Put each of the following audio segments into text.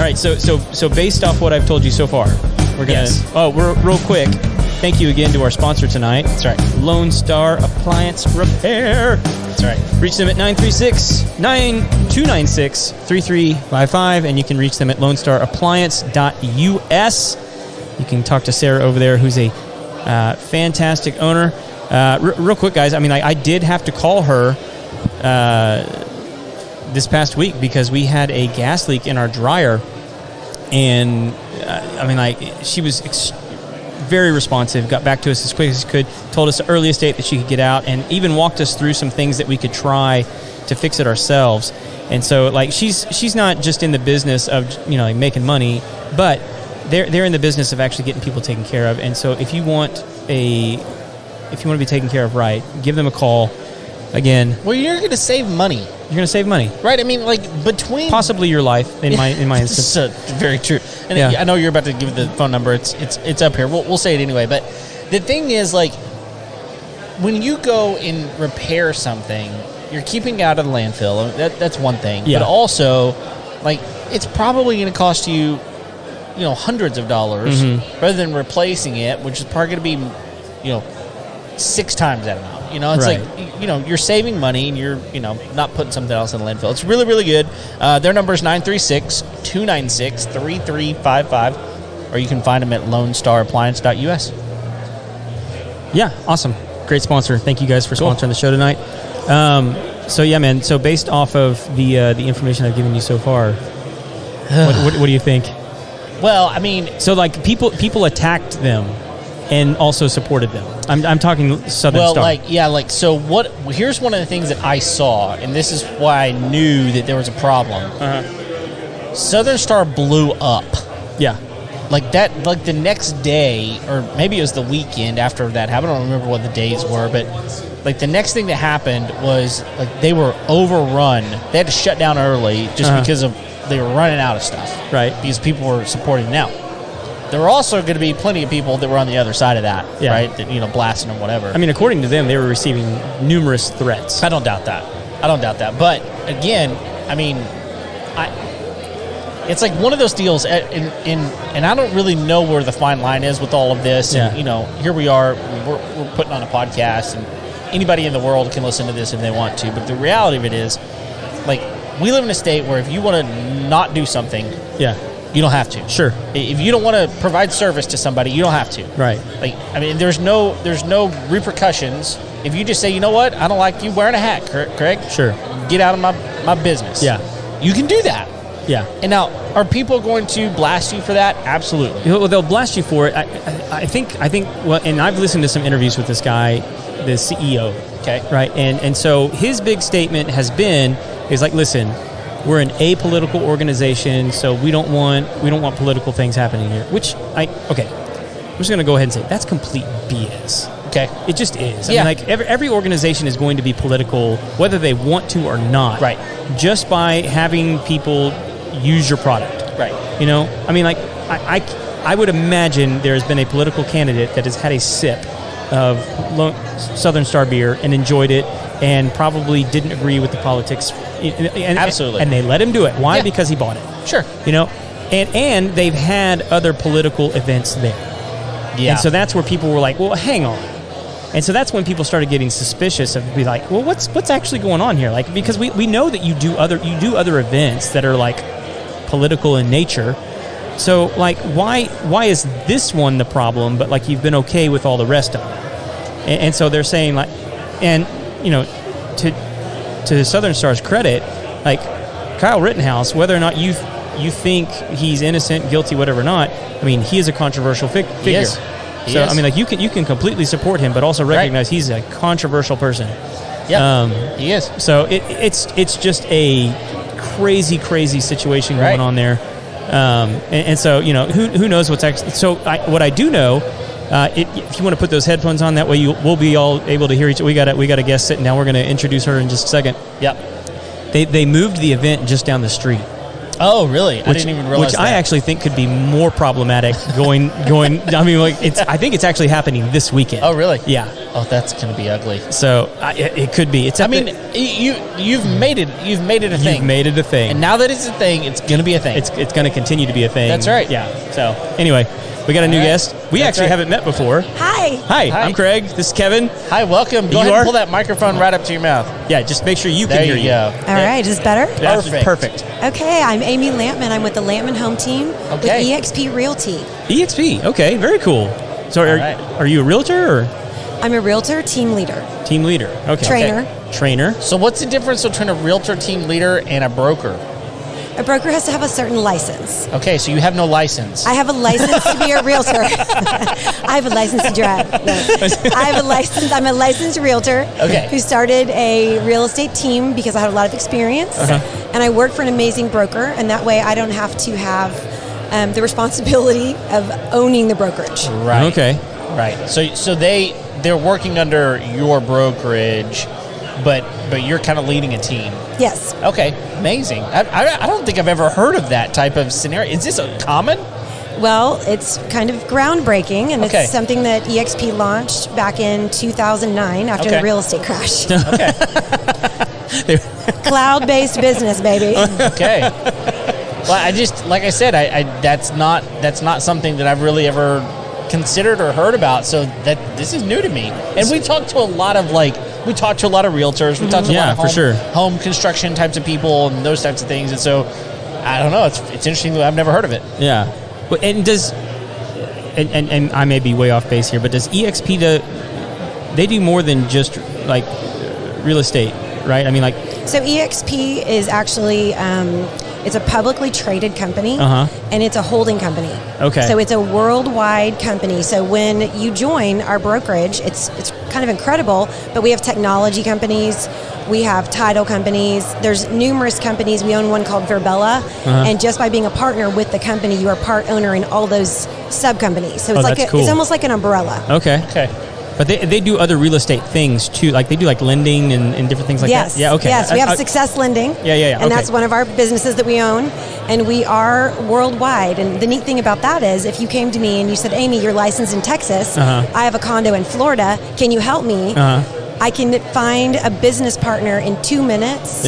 right. So based off what I've told you so far, we're gonna. Yes. We're real quick. Thank you again to our sponsor tonight. That's right. Lone Star Appliance Repair. That's right. Reach them at 936-9296-3355, and you can reach them at lonestarappliance.us. You can talk to Sarah over there, who's a fantastic owner. Real quick, guys, I mean, I did have to call her this past week because we had a gas leak in our dryer, and she was very responsive, got back to us as quick as she could, told us the earliest date that she could get out, and even walked us through some things that we could try to fix it ourselves. And so, like, she's not just in the business of, making money, but they're in the business of actually getting people taken care of. And so if you want to be taken care of right, give them a call. Again, well, you're going to save money. You're going to save money, right? I mean, like, between possibly your life in my instance. Very true. And I know you're about to give the phone number. It's up here. We'll say it anyway. But the thing is, like, when you go and repair something, you're keeping it out of the landfill. That's one thing. Yeah. But also, like, it's probably going to cost you, hundreds of dollars rather than replacing it, which is probably going to be, 6 times that amount. It's right. Like, you're saving money and you're, not putting something else in the landfill. It's really, really good. Their number is 936-296-3355, or you can find them at lonestarappliance.us. Yeah, awesome. Great sponsor. Thank you guys for sponsoring the show tonight. So, yeah, man, so based off of the information I've given you so far, what do you think? Well, I mean... So, like, people attacked them and also supported them. I'm talking Southern Star. Here's one of the things that I saw, and this is why I knew that there was a problem. Southern Star blew up. Yeah. Like that, like the next day, or maybe it was the weekend after that happened. I don't remember what the days were, but like the next thing that happened was like they were overrun. They had to shut down early just because they were running out of stuff. Right. Because people were supporting them. There were also going to be plenty of people that were on the other side of that, right? That, blasting them, whatever. I mean, according to them, they were receiving numerous threats. I don't doubt that. But again, I mean, it's like one of those deals, and I don't really know where the fine line is with all of this. Yeah. And, here we are, we're putting on a podcast, and anybody in the world can listen to this if they want to. But the reality of it is, like, we live in a state where if you want to not do something, you don't have to. Sure. If you don't want to provide service to somebody, you don't have to. Right. Like, I mean, there's no repercussions. If you just say, you know what, I don't like you wearing a hat, Craig. Sure. Get out of my business. Yeah. You can do that. Yeah. And now, are people going to blast you for that? Absolutely. Well, they'll blast you for it. I think. Well, and I've listened to some interviews with this guy, the CEO. Okay. Right. And so his big statement has been, is like, listen, we're an apolitical organization, so we don't want political things happening here. I'm just going to go ahead and say that's complete BS. Okay. It just is. I mean, like every organization is going to be political, whether they want to or not. Right. Just by having people use your product. Right. I mean, like I would imagine there's been a political candidate that has had a sip of Southern Star beer and enjoyed it, and probably didn't agree with the politics. Absolutely. And they let him do it. Why? Yeah. Because he bought it. Sure. And they've had other political events there. Yeah. And so that's where people were like, well, hang on. And so that's when people started getting suspicious of be like, well, what's actually going on here? Like, because we know that you do other events that are like political in nature. So like, why is this one the problem, but like you've been okay with all the rest of it? And so they're saying like, and to Southern Star's credit, like Kyle Rittenhouse, whether or not you think he's innocent, guilty, whatever or not, I mean, he is a controversial figure. He is. I mean, like you can completely support him, but also recognize he's a controversial person. Yeah, he is. So it's just a crazy situation going on there. And so who knows what's actually. So what I do know, if you want to put those headphones on, that way we'll be all able to hear each other. We got a guest sitting down. We're going to introduce her in just a second. Yep. They moved the event just down the street. Oh, really? I didn't even realize which that. I actually think could be more problematic going. I mean, like I think it's actually happening this weekend. Oh, really? Yeah. Oh, that's going to be ugly. So it could be. It's. I mean, you've made it. You've made it a thing. You've made it a thing. And now that it's a thing, it's going to be a thing. It's going to continue to be a thing. That's right. Yeah. So anyway, we got a new guest. We actually haven't met before. Hi. Hi. I'm Craig. This is Kevin. Hi. Welcome. Go ahead and pull that microphone right up to your mouth. Yeah. Just make sure you can hear you. All right. Is this better? That's perfect. Okay. I'm Amy Lampman. I'm with the Lampman Home Team with EXP Realty. EXP. Okay. Very cool. So are you a realtor or? I'm a realtor team leader. Team leader. Okay. Trainer. So what's the difference between a realtor team leader and a broker? A broker has to have a certain license. Okay, so you have no license. I have a license to be a realtor. I have a license to drive. No. I have a license. I'm a licensed realtor who started a real estate team because I had a lot of experience. And I work for an amazing broker, and that way I don't have to have the responsibility of owning the brokerage. Right. Okay. Right. So they're working under your brokerage, but you're kind of leading a team. Yes. Okay. Amazing. I don't think I've ever heard of that type of scenario. Is this common? Well, it's kind of groundbreaking, and it's something that EXP launched back in 2009 after the real estate crash. Cloud-based business, baby. Okay. Well, I just, like I said, that's not something that I've really ever considered or heard about. So this is new to me. And we talk to a lot of realtors. We talk to a lot of home construction types of people and those types of things. And so I don't know. It's interesting. I've never heard of it. Yeah. And and I may be way off base here, but does EXP they do more than just like real estate, right? I mean, like. So EXP is actually it's a publicly traded company, and it's a holding company. Okay. So it's a worldwide company. So when you join our brokerage, it's kind of incredible, but we have technology companies, we have title companies, there's numerous companies. We own one called Verbella, and just by being a partner with the company, you are part owner in all those sub-companies. So it's it's almost like an umbrella. Okay. But they do other real estate things too, like they do like lending and different things like that. Yeah, okay. Yes, we have Success Lending. Yeah. And that's one of our businesses that we own, and we are worldwide. And the neat thing about that is, if you came to me and you said, "Amy, you're licensed in Texas. I have a condo in Florida. Can you help me?" I can find a business partner in 2 minutes.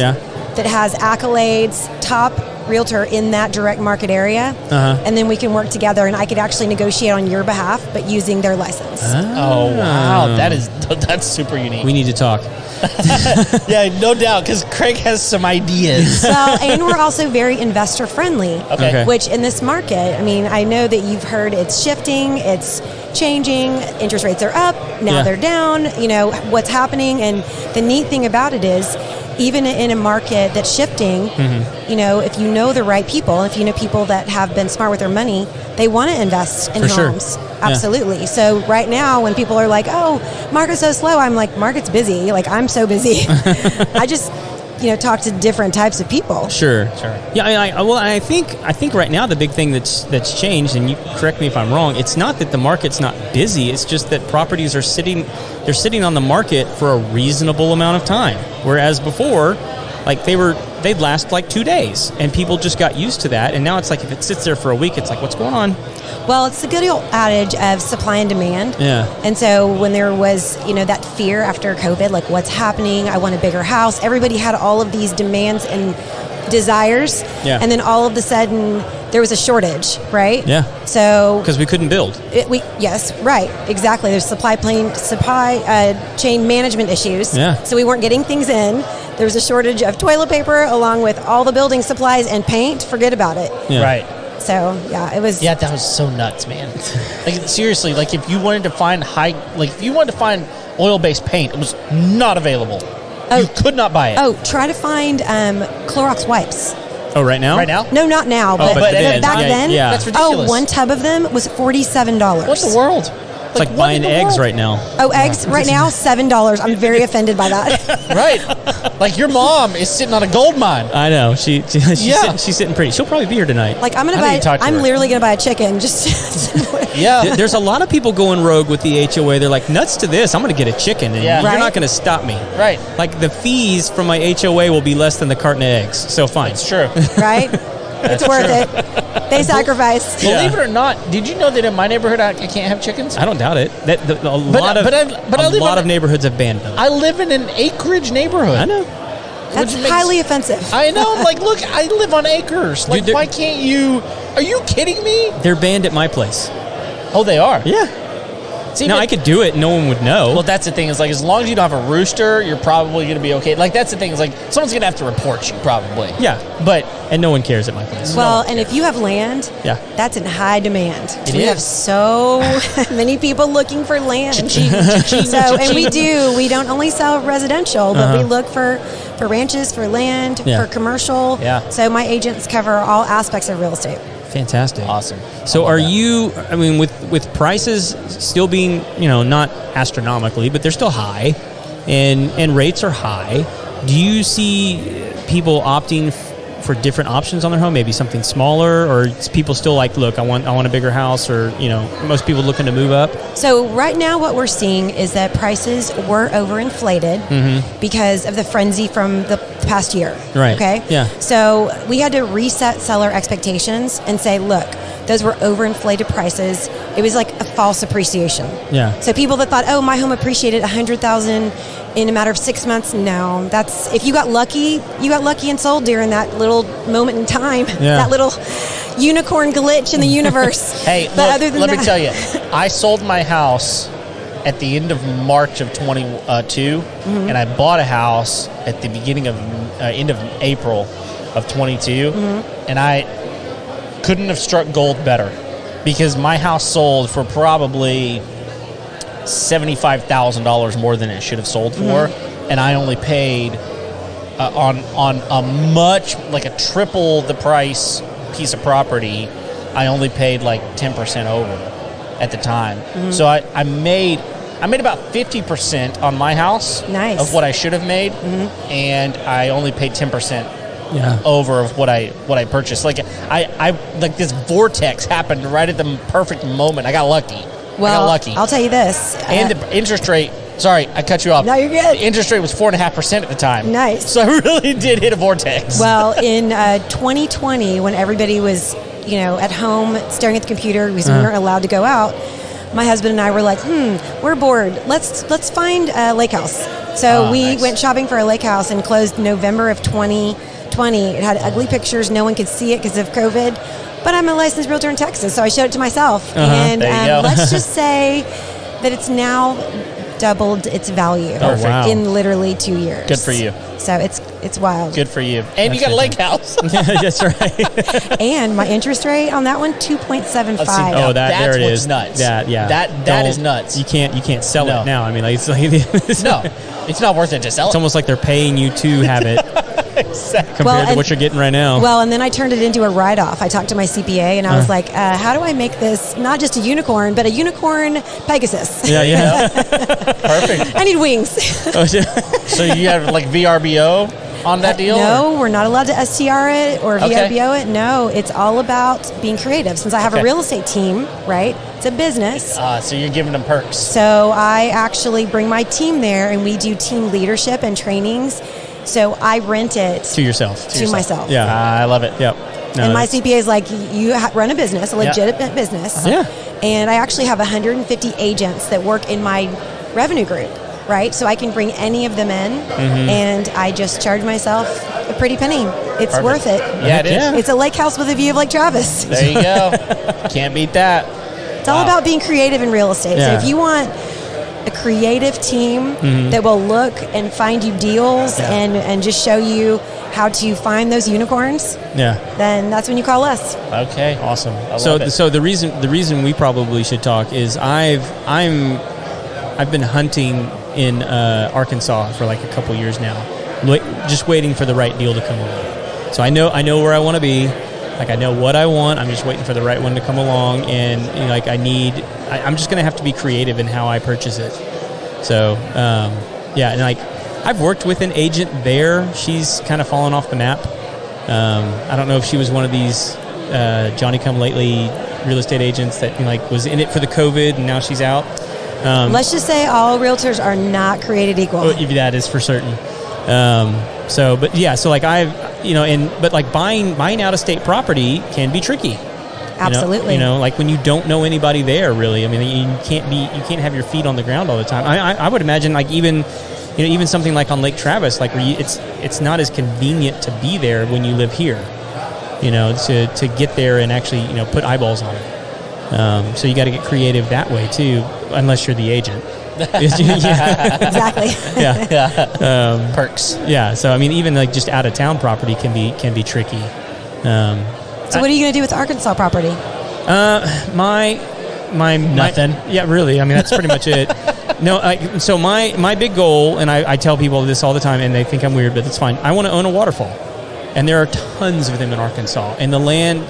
That has accolades, top realtor in that direct market area, and then we can work together, and I could actually negotiate on your behalf, but using their license. Oh wow, that's super unique. We need to talk. Yeah, no doubt, because Craig has some ideas. Well, and we're also very investor friendly. Okay. Which in this market, I mean, I know that you've heard it's shifting, it's changing, interest rates are up, now they're down, what's happening, and the neat thing about it is, even in a market that's shifting, if you know the right people, if you know people that have been smart with their mony, they want to invest in homes. Sure. Absolutely. So right now, when people are like, "Oh, market's so slow," I'm like, "Market's busy." Like, I'm so busy. I just, talk to different types of people. Sure. Yeah. I think right now the big thing that's changed, and you correct me if I'm wrong, it's not that the market's not busy. It's just that properties are sitting on the market for a reasonable amount of time, whereas before, like they'd last like 2 days, and people just got used to that. And now it's like if it sits there for a week, it's like, what's going on? Well, it's the good old adage of supply and demand. Yeah. And so when there was, that fear after COVID, like, what's happening? I want a bigger house. Everybody had all of these demands and desires. Yeah. And then all of a sudden there was a shortage, right? Yeah. So because we couldn't build. Yes, right, exactly. There's supply chain management issues. Yeah. So we weren't getting things in. There was a shortage of toilet paper along with all the building supplies and paint. Forget about it. Yeah. Right. So it was. Yeah, that was so nuts, man. Like, seriously, like if you wanted to find oil-based paint, it was not available. You could not buy it. Oh, try to find Clorox wipes. Oh, right now? Right now? No, not now, but back then. Yeah. That's ridiculous. Oh, one tub of them was $47. What the world? It's like buying eggs right now. Oh, eggs right now, $7. I'm very offended by that. Right. Like your mom is sitting on a gold mine. I know. She's sitting pretty. She'll probably be here tonight. Like I'm literally going to buy a chicken. Yeah. There's a lot of people going rogue with the HOA. They're like, nuts to this. I'm going to get a chicken, and you're not going to stop me. Right. Like the fees from my HOA will be less than the carton of eggs. So fine. It's true. Right. It's worth it. They sacrificed. Believe it or not, did you know that in my neighborhood I can't have chickens? I don't doubt it. A lot of neighborhoods have banned them. I live in an acreage neighborhood. I know. That's highly offensive. I know. I'm like, look, I live on acres. Like, Dude, why can't you? Are you kidding me? They're banned at my place. Oh, they are? Yeah. See, I could do it. No one would know. Well, that's the thing. Is like, as long as you don't have a rooster, you're probably going to be okay. Like, that's the thing. Is like, someone's going to have to report you, probably. Yeah. And no one cares at my place. Well, and if you have land, that's in high demand. We have so many people looking for land. And we don't only sell residential, but we look for ranches, for land, for commercial. Yeah. So my agents cover all aspects of real estate. Fantastic. Awesome. So with prices still being, not astronomically, but they're still high and rates are high, do you see people opting for different options on their home, maybe something smaller, or is people still like, look, I want a bigger house, or, most people looking to move up? So right now what we're seeing is that prices were overinflated because of the frenzy from the past year. Right. Okay? Yeah. So we had to reset seller expectations and say, look, those were overinflated prices. It was like a false appreciation. Yeah. So people that thought, oh, my home appreciated $100,000 in a matter of 6 months, no. That's, if you got lucky and sold during that little moment in time, that little unicorn glitch in the universe. Hey, let me tell you, I sold my house at the end of March of 22, and I bought a house at the beginning of end of April of 22, and I couldn't have struck gold better because my house sold for probably $75,000 more than it should have sold for, and I only paid on a much, like a triple the price piece of property. I only paid like 10% over at the time. So I made about 50% on my house of what I should have made, and I only paid 10% over of what I purchased. Like I like this vortex happened right at the perfect moment. I got lucky. Well, I got lucky. I'll tell you this. And the interest rate, sorry, I cut you off. No, you're good. The interest rate was 4.5% at the time. Nice. So I really did hit a vortex. Well, in 2020, when everybody was, at home staring at the computer because we weren't allowed to go out, my husband and I were like, we're bored. Let's find a lake house. So we went shopping for a lake house and closed November of 2020. It had ugly pictures. No one could see it because of COVID. But I'm a licensed realtor in Texas, so I showed it to myself. And let's just say that it's now doubled its value in literally 2 years. Good for you. So it's wild. Good for you. And you got a lake house. That's right. And my interest rate on that one, 2.75. Oh, there it is. Nuts. That is nuts. You can't sell it now. I mean, like, no, it's not worth it to sell it. It's almost like they're paying you to have it. Exactly. Compared to what you're getting right now. Well, and then I turned it into a write-off. I talked to my CPA, and I was like, how do I make this not just a unicorn, but a unicorn Pegasus? Yeah. Perfect. I need wings. So you have like VRBO on that deal? No, we're not allowed to STR it or VRBO it. No, it's all about being creative. Since I have a real estate team, right? It's a business. So you're giving them perks. So I actually bring my team there, and we do team leadership and trainings. So I rent it to yourself. To myself. Yeah, I love it. Yep. No, and my CPA is like, you run a business, a legitimate business. Yeah. And I actually have 150 agents that work in my revenue group, right? So I can bring any of them in, and I just charge myself a pretty penny. It's worth it. Yeah, it is. It's a lake house with a view of Lake Travis. There you go. Can't beat that. It's all about being creative in real estate. Yeah. So if you want a creative team that will look and find you deals and just show you how to find those unicorns, then that's when you call us. Okay, awesome. So the reason we probably should talk is I've been hunting in Arkansas for like a couple years now, just waiting for the right deal to come along. So I know where I want to be. Like, I know what I want. I'm just waiting for the right one to come along, and I'm just going to have to be creative in how I purchase it. So, and like, I've worked with an agent there. She's kind of fallen off the map. I don't know if she was one of these Johnny-come-lately real estate agents that was in it for the COVID, and now she's out. Let's just say all realtors are not created equal. That is for certain. So like but like buying out of state property can be tricky. Absolutely. Like when you don't know anybody there, really. I mean, you can't have your feet on the ground all the time. I would imagine, like even something like on Lake Travis, like where it's not as convenient to be there when you live here. To get there and actually put eyeballs on it. So you got to get creative that way too, unless you're the agent. Exactly. Yeah. Perks. Yeah. So I mean, even like just out of town property can be tricky. So what are you going to do with the Arkansas property? My nothing. Yeah, really. I mean, that's pretty much it. No. So my big goal, and I tell people this all the time, and they think I'm weird, but it's fine. I want to own a waterfall. And there are tons of them in Arkansas. And the land,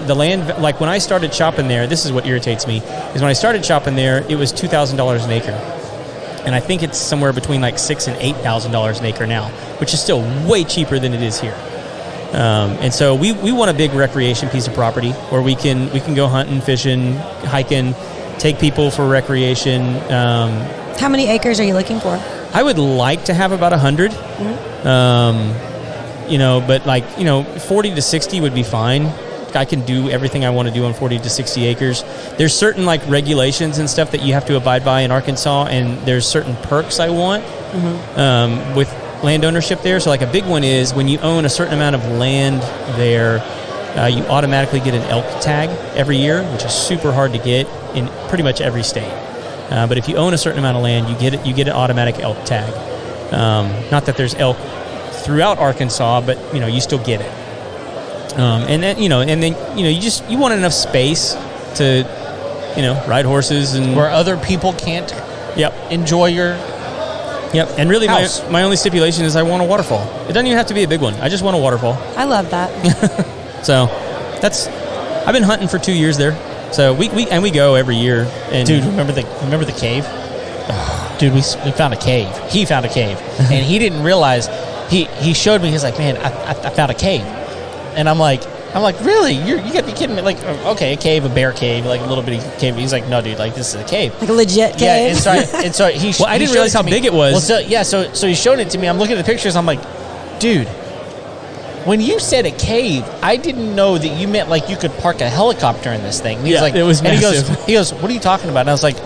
like when I started shopping there, this is what irritates me, is when I started shopping there, it was $2,000 an acre. And I think it's somewhere between like $6,000 and $8,000 an acre now, which is still way cheaper than it is here. And so we want a big recreation piece of property where we can go hunting, fishing, hiking, take people for recreation. How many acres are you looking for? I would like to have about 100. Mm-hmm. But like, 40 to 60 would be fine. I can do everything I want to do on 40 to 60 acres. There's certain like regulations and stuff that you have to abide by in Arkansas, and there's certain perks I want with land ownership there. So like a big one is when you own a certain amount of land there, you automatically get an elk tag every year, which is super hard to get in pretty much every state. But if you own a certain amount of land, you get an automatic elk tag. Not that there's elk throughout Arkansas, but you still get it. And then you want enough space to ride horses and where other people can't enjoy your and really house. my only stipulation is I want a waterfall. It doesn't even have to be a big one. I just want a waterfall. I love that. So I've been hunting for 2 years there. So we go every year. And dude, remember the cave? Dude, we found a cave. He found a cave, and he didn't realize. He showed me. He's like, man, I found a cave, and I'm like, really? You got to be kidding me? Like, okay, a cave, a bear cave, like a little bitty cave. He's like, no, dude, like this is a cave, like a legit cave. Yeah, and so he. Well, I didn't realize how big it was. Well, so he showed it to me. I'm looking at the pictures. I'm like, dude, when you said a cave, I didn't know that you meant like you could park a helicopter in this thing. And he was like, it was massive. And he goes, what are you talking about? And I was like,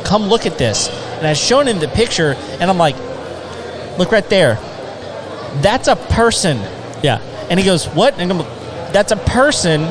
come look at this. And I showed him the picture, and I'm like, look right there. That's a person. Yeah. And he goes, what? And I'm like, that's a person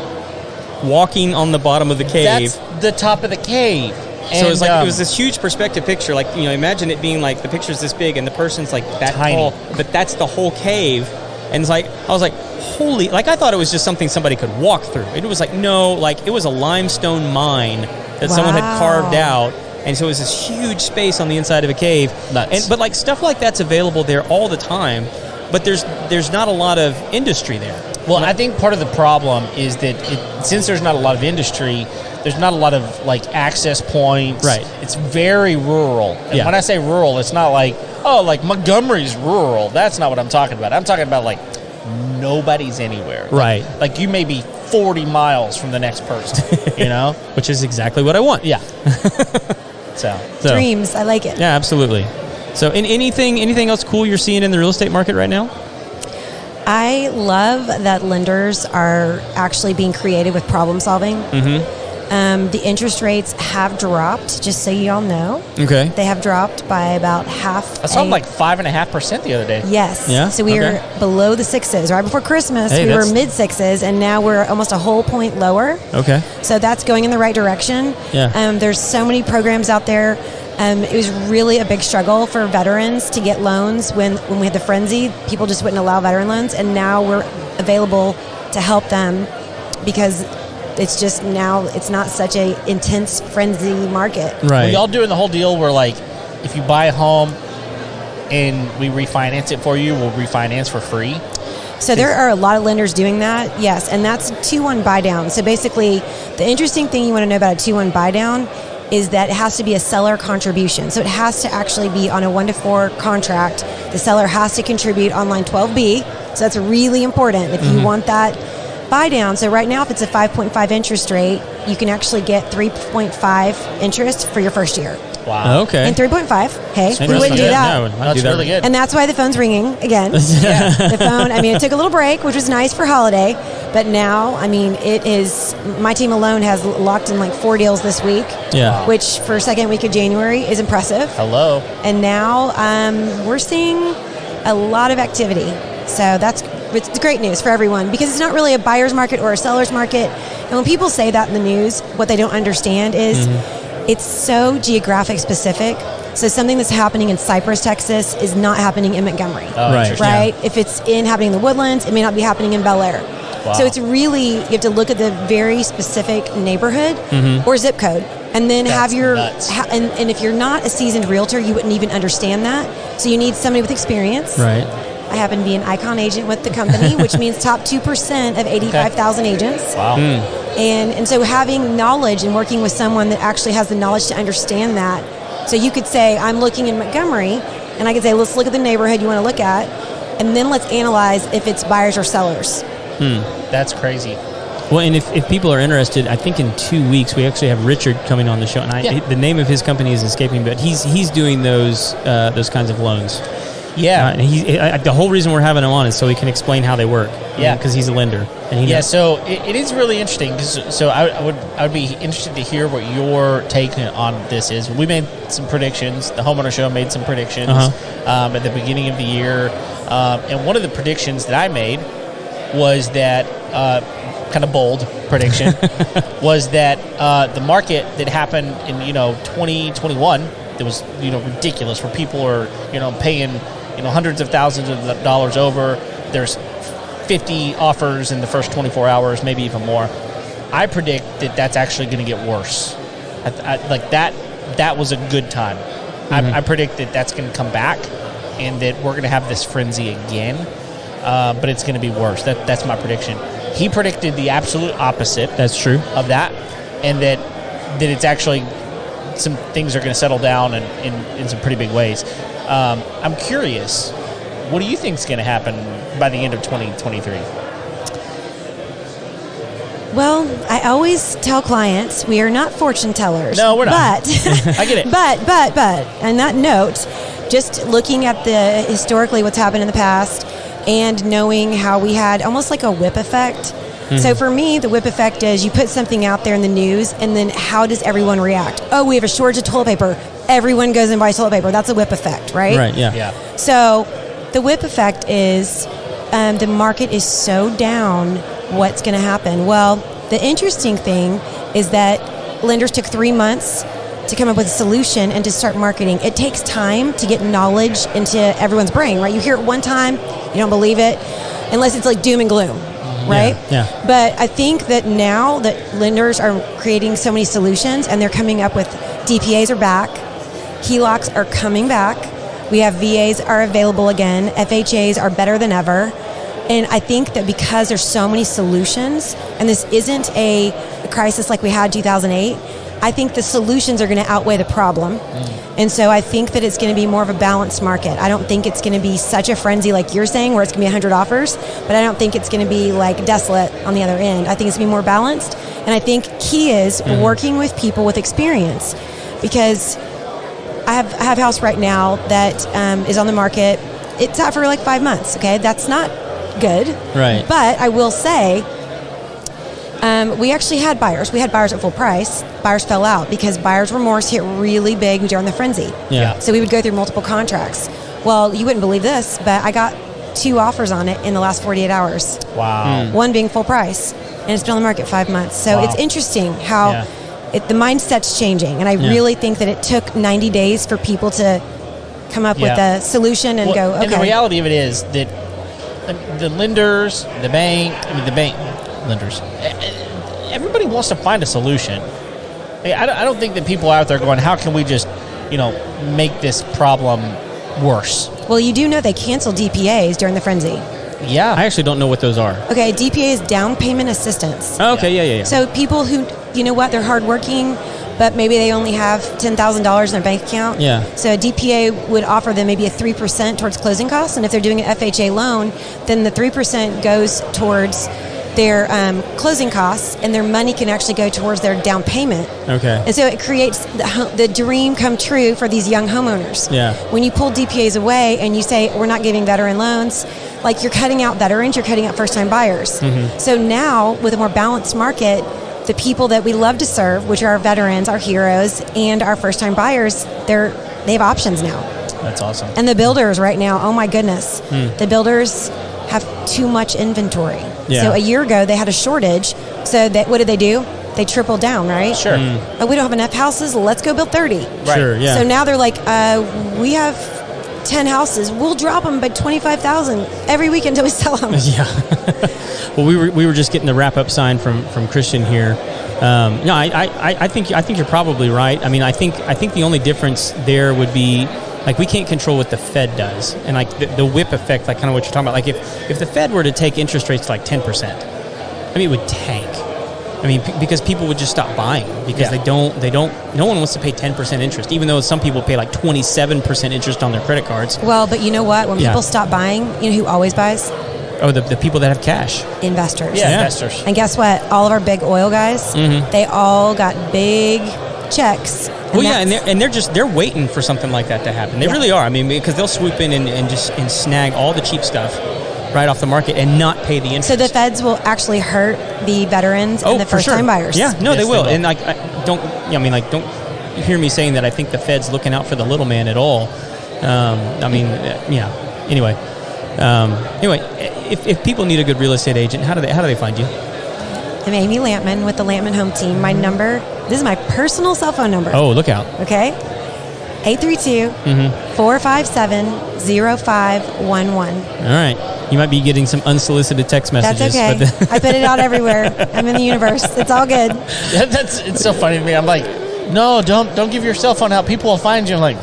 walking on the bottom of the cave. That's the top of the cave. So it was like it was this huge perspective picture. Like, imagine it being like the picture's this big and the person's like that tiny. Tall, but that's the whole cave. And it's like, I was like, holy, like I thought it was just something somebody could walk through. It was like, no, like it was a limestone mine that someone had carved out. And so it was this huge space on the inside of a cave. Nuts. But like stuff like that's available there all the time. But there's not a lot of industry there. Well, I think part of the problem is that since there's not a lot of industry, there's not a lot of like access points. Right. It's very rural. And when I say rural, it's not like, oh, like Montgomery's rural. That's not what I'm talking about. I'm talking about like nobody's anywhere. Right. Like you may be 40 miles from the next person, Which is exactly what I want. Yeah. So Dreams. I like it. Yeah, absolutely. So anything else cool you're seeing in the real estate market right now? I love that lenders are actually being creative with problem solving. Mm-hmm. The interest rates have dropped, just so you all know. Okay. They have dropped by about half. I saw them like 5.5% the other day. Yes. Yeah? So we were below the sixes. Right before Christmas, we were mid-sixes, and now we're almost a whole point lower. Okay. So that's going in the right direction. Yeah. There's so many programs out there. It was really a big struggle for veterans to get loans when we had the frenzy. People just wouldn't allow veteran loans, and now we're available to help them because it's just now it's not such a intense frenzy market. Right. Well, y'all doing the whole deal where like if you buy a home and we refinance it for you, we'll refinance for free? So there are a lot of lenders doing that, yes, and that's 2-1 buy down. So basically, the interesting thing you want to know about a 2-1 buy down is that it has to be a seller contribution. So it has to actually be on a 1-to-4 contract. The seller has to contribute on line 12B. So that's really important if you want that buy down. So right now, if it's a 5.5 interest rate, you can actually get 3.5 interest for your first year. Wow. Okay. And 3.5. Hey, we wouldn't do that. No, that's really good. And that's why the phone's ringing again. The phone, I mean, it took a little break, which was nice for holiday. But now, I mean, it is, my team alone has locked in like 4 deals this week. Yeah. Which for second week of January is impressive. Hello. And now we're seeing a lot of activity. So it's great news for everyone because it's not really a buyer's market or a seller's market. And when people say that in the news, what they don't understand is it's so geographic specific. So something that's happening in Cypress, Texas is not happening in Montgomery. Oh, Right. Right? If it's happening in the Woodlands, it may not be happening in Bel Air. Wow. So it's really, you have to look at the very specific neighborhood or zip code. And then That's have your, nuts. and if you're not a seasoned realtor, you wouldn't even understand that. So you need somebody with experience. Right. I happen to be an Icon agent with the company, which means top 2% of 85,000 agents. Wow. And so having knowledge and working with someone that actually has the knowledge to understand that. So you could say, I'm looking in Montgomery, and I could say, let's look at the neighborhood you want to look at, and then let's analyze if it's buyers or sellers. That's crazy. Well, and if people are interested, I think in 2 weeks we actually have Richard coming on the show, and the name of his company is escaping, but he's doing those kinds of loans. Yeah. And the whole reason we're having him on is so he can explain how they work. Yeah. Because he's a lender. And he knows. So it is really interesting. So I would be interested to hear what your take on this is. We made some predictions. The Homeowner Show made some predictions at the beginning of the year. And one of the predictions that I made was that, kind of bold prediction, was that the market that happened in 2021 that was ridiculous, where people are paying hundreds of thousands of dollars over. There's 50 offers in the first 24 hours, maybe even more. I predict that that's actually going to get worse. Like that was a good time. I predict that that's going to come back, and that we're going to have this frenzy again. But it's going to be worse. That's my prediction. He predicted the absolute opposite. That's true. Of that, and that it's actually some things are going to settle down in some pretty big ways. I'm curious, what do you think is going to happen by the end of 2023? Well, I always tell clients we are not fortune tellers. No, we're not. But I get it. But on that note, just looking at the historically what's happened in the past and knowing how we had almost like a whip effect. So for me, the whip effect is you put something out there in the news, and then how does everyone react? Oh, we have a shortage of toilet paper. Everyone goes and buys toilet paper. That's a whip effect, right? Right, yeah. Yeah. So the whip effect is the market is so down, what's going to happen? Well, the interesting thing is that lenders took 3 months to come up with a solution and to start marketing. It takes time to get knowledge into everyone's brain, right? You hear it one time, you don't believe it, unless it's like doom and gloom, right? Yeah. But I think that now that lenders are creating so many solutions and they're coming up with DPAs are back, HELOCs are coming back, we have VAs are available again, FHAs are better than ever. And I think that because there's so many solutions, and this isn't a crisis like we had in 2008, I think the solutions are going to outweigh the problem. And so I think that it's going to be more of a balanced market. I don't think it's going to be such a frenzy like you're saying, where it's going to be 100 offers, but I don't think it's going to be like desolate on the other end. I think it's going to be more balanced. And I think key is working with people with experience, because I have a house right now that is on the market. It's out for like 5 months, okay? That's not good. Right. But I will say, we actually had buyers. We had buyers at full price. Buyers fell out because buyer's remorse hit really big during the frenzy. Yeah. So we would go through multiple contracts. Well, you wouldn't believe this, but I got 2 offers on it in the last 48 hours. Wow. One being full price, and it's been on the market 5 months. So it's interesting how the mindset's changing. And I really think that it took 90 days for people to come up with a solution and go, okay. And the reality of it is that the lenders, the bank lenders, everybody wants to find a solution. I don't think that people out there going, how can we just, make this problem worse? Well, you do know they canceled DPAs during the frenzy. Yeah. I actually don't know what those are. Okay, DPA is down payment assistance. Oh, okay, yeah. So people who, they're hardworking, but maybe they only have $10,000 in their bank account. Yeah. So a DPA would offer them maybe a 3% towards closing costs, and if they're doing an FHA loan, then the 3% goes towards their closing costs, and their money can actually go towards their down payment. Okay. And so it creates the dream come true for these young homeowners. Yeah. When you pull DPAs away and you say, we're not giving veteran loans, like you're cutting out veterans, you're cutting out first-time buyers. Mm-hmm. So now, with a more balanced market, the people that we love to serve, which are our veterans, our heroes, and our first-time buyers, they have options now. That's awesome. And the builders right now, oh my goodness, the builders have too much inventory. Yeah. So a year ago, they had a shortage. So what did they do? They tripled down, right? Sure. Oh, we don't have enough houses. Let's go build 30. Right. Sure, yeah. So now they're like, we have 10 houses. We'll drop them by $25,000 every week until we sell them. Yeah. Well, we were just getting the wrap-up sign from Christian here. No, I think you're probably right. I mean, I think the only difference there would be, like, we can't control what the Fed does, and like the whip effect, like kind of what you're talking about. Like if the Fed were to take interest rates to like 10%, I mean, it would tank. I mean, because people would just stop buying because they don't. No one wants to pay 10% interest, even though some people pay like 27% interest on their credit cards. Well, but you know what? When people stop buying, you know who always buys? Oh, the people that have cash. Investors. Yeah, investors. And guess what? All of our big oil guys, they all got big checks. Well, yeah, and they're waiting for something like that to happen. They really are. I mean, because they'll swoop in and snag all the cheap stuff right off the market and not pay the interest. So the feds will actually hurt the veterans and the first-time buyers. Yeah, no, Yes, they will. they will. And like, don't hear me saying that I think the Fed's looking out for the little man at all. I mean, yeah. Anyway, if people need a good real estate agent, how do they find you? I'm Amy Lampman with the Lampman Home Team. My number, this is my personal cell phone number. Oh, look out. Okay? 832-457-0511. All right. You might be getting some unsolicited text messages. That's okay. I put it out everywhere. I'm in the universe. It's all good. It's so funny to me. I'm like, no, don't give your cell phone out. People will find you. I'm like,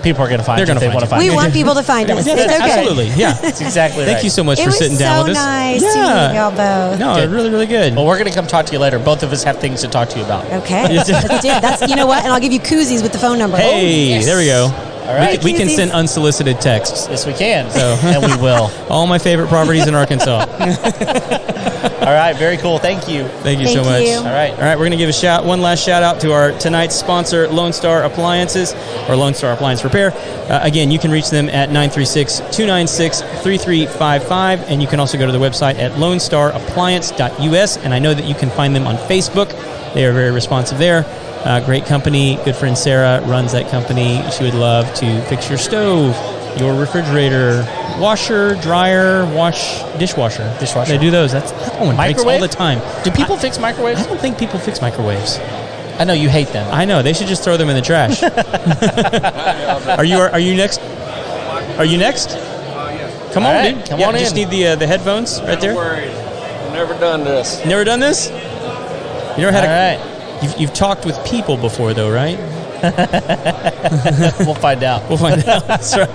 people are going to find you if they want to find you. We want people to find us. Yeah, It's okay. Absolutely. Yeah. That's exactly right. Thank you so much for sitting down with us. It was so nice to meet y'all both. No, Good. really, really good. Well, we're going to come talk to you later. Both of us have things to talk to you about. Okay. Let's do it. That's, you know what? And I'll give you koozies with the phone number. Hey, yes. there we go. All right. We can send unsolicited texts. Yes, we can. And we will. All my favorite properties in Arkansas. All right. Very cool. Thank you. Thank you so much. All right. All right. We're going to give one last shout out to our tonight's sponsor, Lone Star Appliances, or Lone Star Appliance Repair. Again, you can reach them at 936-296-3355, and you can also go to the website at lonestarappliance.us, and I know that you can find them on Facebook. They are very responsive there. Great company. Good friend Sarah runs that company. She would love to fix your stove, your refrigerator, washer, dryer, dishwasher. They do those. That's one breaks all the time. Do people fix microwaves? I don't think people fix microwaves. I know you hate them. I know. They should just throw them in the trash. Are you next? Are you next? Yes. Come All on, right, dude. come on in. Just need the headphones right there. Don't worry. I've never done this. Never done this? You never had All right. You've talked with people before, though, right? We'll find out. We'll find out. That's right.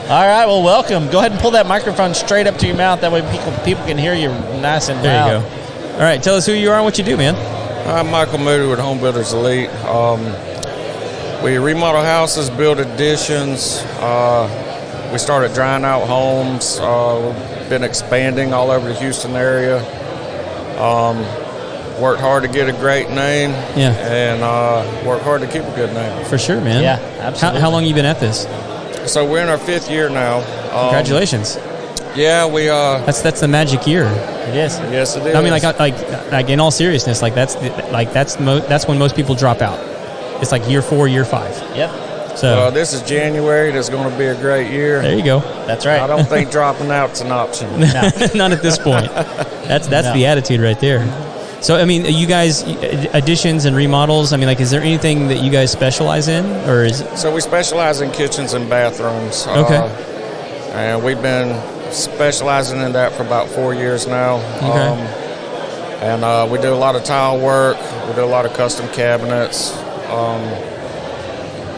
All right. Well, welcome. Go ahead and pull that microphone straight up to your mouth. That way people can hear you nice and loud. There you go. All right. Tell us who you are and what you do, man. I'm Michael Moody with Home Builders Elite. We remodel houses, build additions. We started drying out homes. We've been expanding all over the Houston area. Worked hard to get a great name. Yeah. And worked hard to keep a good name. For sure, man. Yeah, absolutely. How long you been at this? So we're in our 5th year now. Congratulations. Yeah, we. That's the magic year. It is. Yes, it is. I mean, like in all seriousness, that's when most people drop out. It's like year 4, year 5. Yep. So this is January. That's going to be a great year. there you go. That's right. I don't think dropping out's an option. Not at this point. That's the attitude right there. So, I mean, you guys, additions and remodels, I mean, like, is there anything that you guys specialize in? Or is it? So we specialize in kitchens and bathrooms. Okay. And we've been specializing in that for about 4 years now. Okay. And we do a lot of tile work. We do a lot of custom cabinets.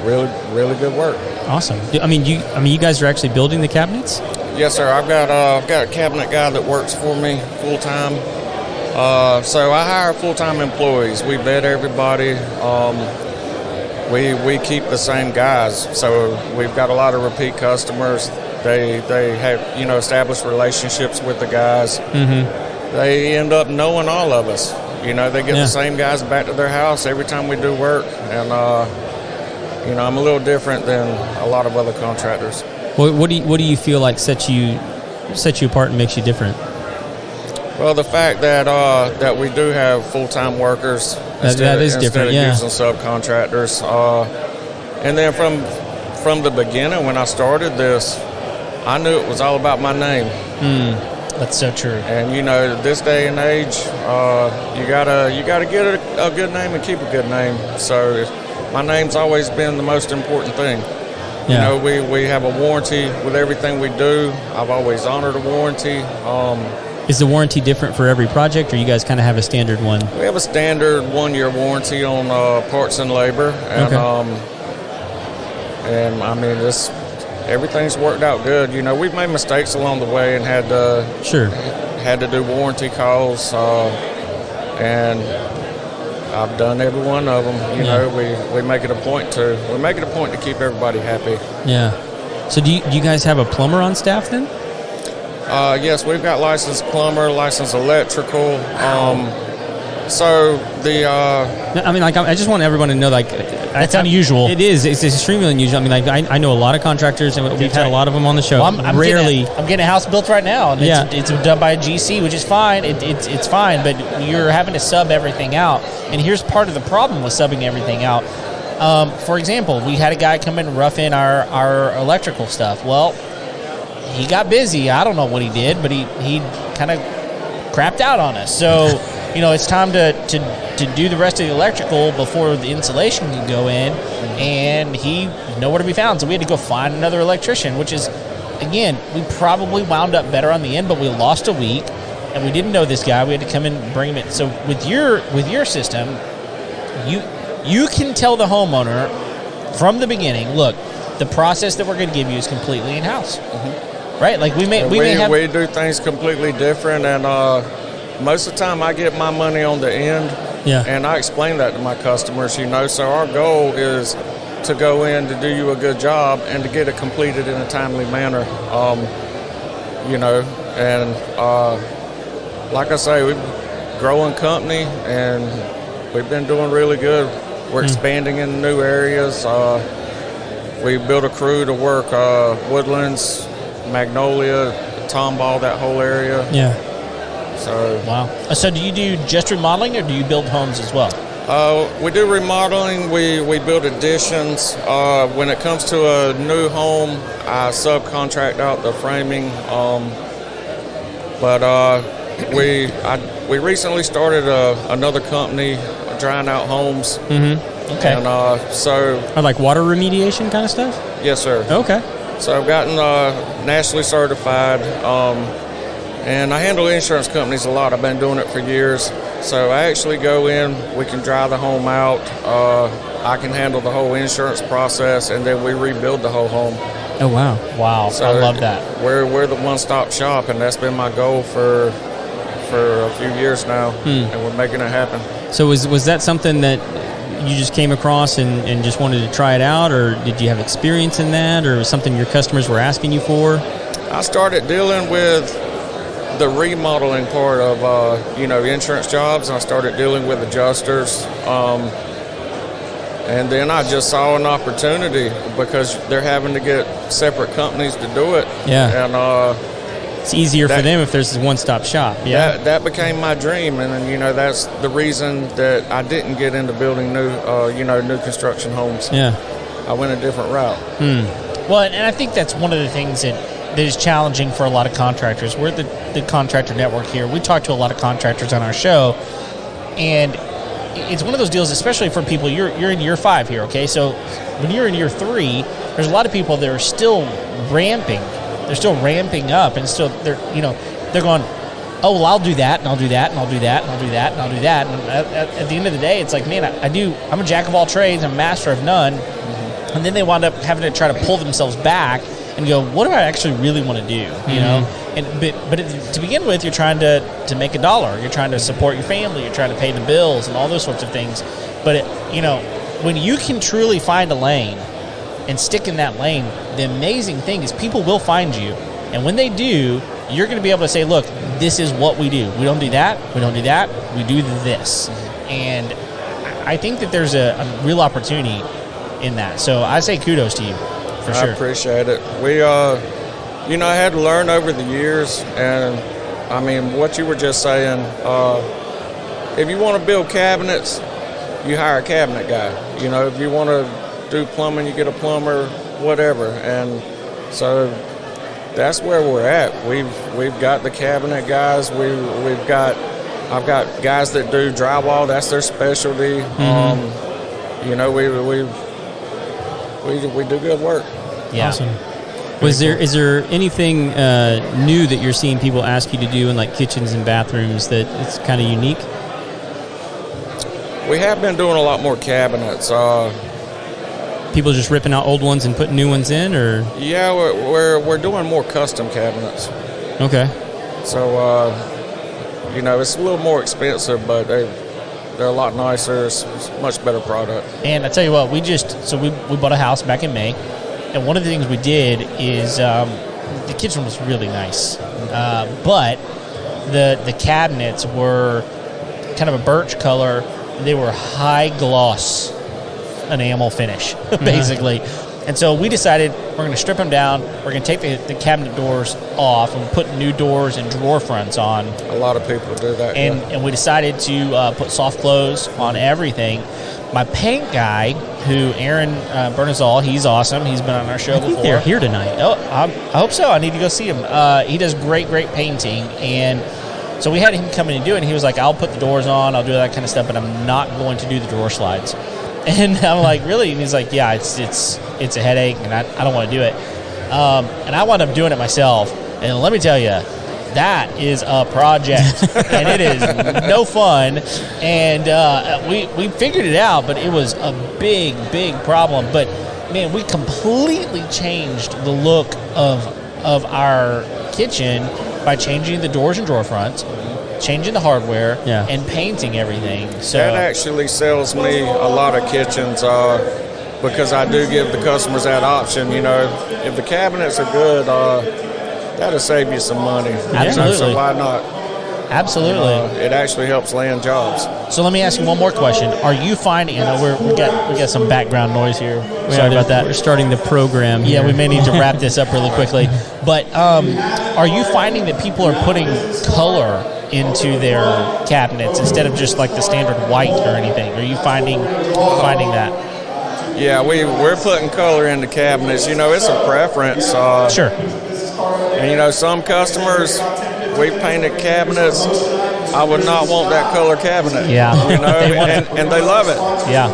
Really, really good work. Awesome. I mean, you guys are actually building the cabinets? Yes, sir. I've got a cabinet guy that works for me full time. So I hire full-time employees. We vet everybody. We keep the same guys. So we've got a lot of repeat customers. They have, you know, established relationships with the guys. Mm-hmm. They end up knowing all of us. You know, they get the same guys back to their house every time we do work. And, you know, I'm a little different than a lot of other contractors. What do you feel like sets you apart and makes you different? Well, the fact that we do have full-time workers that is different. Yeah, using subcontractors, and then from the beginning when I started this, I knew it was all about my name. That's so true. And you know, this day and age, you gotta get a good name and keep a good name. So my name's always been the most important thing. Yeah. You know, we have a warranty with everything we do. I've always honored a warranty. Is the warranty different for every project, or you guys kind of have a standard one? We have a standard 1-year warranty on parts and labor, and and I mean, everything's worked out good. You know, we've made mistakes along the way and had to do warranty calls, and I've done every one of them. You know, we make it a point to keep everybody happy. Yeah. So do you guys have a plumber on staff then? Yes, we've got licensed plumber, licensed electrical. So the I mean, like, I just want everyone to know, like, that's unusual. It is. It's extremely unusual. I mean, like, I know a lot of contractors, and we've had a lot of them on the show. Well, I'm getting a house built right now, and it's done by a GC, which is fine. It's fine, but you're having to sub everything out. And here's part of the problem with subbing everything out. For example, we had a guy come in and rough in our electrical stuff. Well, he got busy. I don't know what he did, but he kind of crapped out on us. So, you know, it's time to do the rest of the electrical before the insulation can go in, and he nowhere to be found. So we had to go find another electrician, which is, again, we probably wound up better on the end, but we lost a week, and we didn't know this guy. We had to come in and bring him in. So with your system, you can tell the homeowner from the beginning, look, the process that we're going to give you is completely in-house. Mm-hmm. Right? Like we do things completely different, and most of the time I get my money on the end, and I explain that to my customers, you know. So our goal is to go in to do you a good job and to get it completed in a timely manner, you know. And like I say, we're a growing company, and we've been doing really good. We're expanding in new areas. We built a crew to work Woodlands, Magnolia, Tomball, that whole area. Yeah. So wow. So do you do just remodeling, or do you build homes as well? We do remodeling. We build additions. When it comes to a new home, I subcontract out the framing. But we recently started another company, drying out homes. Mm-hmm. Okay. And so, like water remediation kind of stuff? Yes, sir. Okay. So I've gotten nationally certified, and I handle insurance companies a lot. I've been doing it for years. So I actually go in, we can dry the home out, I can handle the whole insurance process, and then we rebuild the whole home. Oh, wow. Wow, so I love that. We're the one-stop shop, and that's been my goal for a few years now, and we're making it happen. So was that something that you just came across and just wanted to try it out, or did you have experience in that, or was something your customers were asking you for? I started dealing with the remodeling part of insurance jobs, and I started dealing with adjusters, and then I just saw an opportunity because they're having to get separate companies to do it. Yeah. And it's easier for them if there's a one-stop shop. Yeah. That became my dream, and that's the reason that I didn't get into building new construction homes. Yeah. I went a different route. Well, and I think that's one of the things that is challenging for a lot of contractors. We're the contractor network here. We talk to a lot of contractors on our show, and it's one of those deals, especially for people. You're in year 5 here, okay? So when you're in year 3, there's a lot of people that are still ramping. They're still ramping up, and they're going, oh, well, I'll do that, and I'll do that, and I'll do that, and I'll do that, and I'll do that. And at the end of the day, it's like, man, I'm a jack of all trades, I'm a master of none. Mm-hmm. And then they wind up having to try to pull themselves back and go, what do I actually really want to do? You know? And but to begin with, you're trying to make $1. You're trying to support your family. You're trying to pay the bills and all those sorts of things. But when you can truly find a lane and stick in that lane, the amazing thing is people will find you. And when they do, you're going to be able to say, look, this is what we do. We don't do that. We don't do that. We do this. And I think that there's a real opportunity in that. So I say kudos to you, for sure. I appreciate it. We, I had to learn over the years. And, I mean, what you were just saying, if you want to build cabinets, you hire a cabinet guy. If you want to do plumbing, you get a plumber, whatever. And so that's where we're at. We've got the cabinet guys. I've got guys that do drywall. That's their specialty. Mm-hmm. We do good work. Yeah. Awesome. Is there anything new that you're seeing people ask you to do in like kitchens and bathrooms that it's kind of unique? We have been doing a lot more cabinets. People just ripping out old ones and putting new ones in, or? Yeah, we're doing more custom cabinets. Okay. So, it's a little more expensive, but they're a lot nicer. It's a much better product. And I tell you what, we bought a house back in May, and one of the things we did is the kitchen was really nice, but the cabinets were kind of a birch color. They were high gloss enamel finish, basically. And so we decided we're going to strip them down. We're going to take the cabinet doors off and put new doors and drawer fronts on. A lot of people do that. And we decided to put soft close on everything. My paint guy, who Aaron Bernazal, he's awesome. He's been on our show before. They're here tonight. Oh, I hope so. I need to go see him. He does great painting. And so we had him come in and do it. And he was like, I'll put the doors on. I'll do that kind of stuff, but I'm not going to do the drawer slides. And I'm like, really? And he's like, yeah, it's a headache, and I don't want to do it. And I wound up doing it myself. And let me tell you, that is a project, and it is no fun. And we figured it out, but it was a big problem. But man, we completely changed the look of our kitchen by changing the doors and drawer fronts, changing the hardware, and painting everything. So that actually sells me a lot of kitchens because I do give the customers that option. If the cabinets are good, that'll save you some money. Absolutely. So why not? Absolutely. It actually helps land jobs. So let me ask you one more question. Are you finding? We got some background noise here. Sorry about that. We're starting the program. Yeah, here. we may need to wrap this up really quickly. But are you finding that people are putting color into their cabinets instead of just like the standard white or anything? Are you finding that? Yeah, we're putting color in the cabinets. It's a preference. Sure. And some customers, we painted cabinets. I would not want that color cabinet. Yeah. And they love it. Yeah.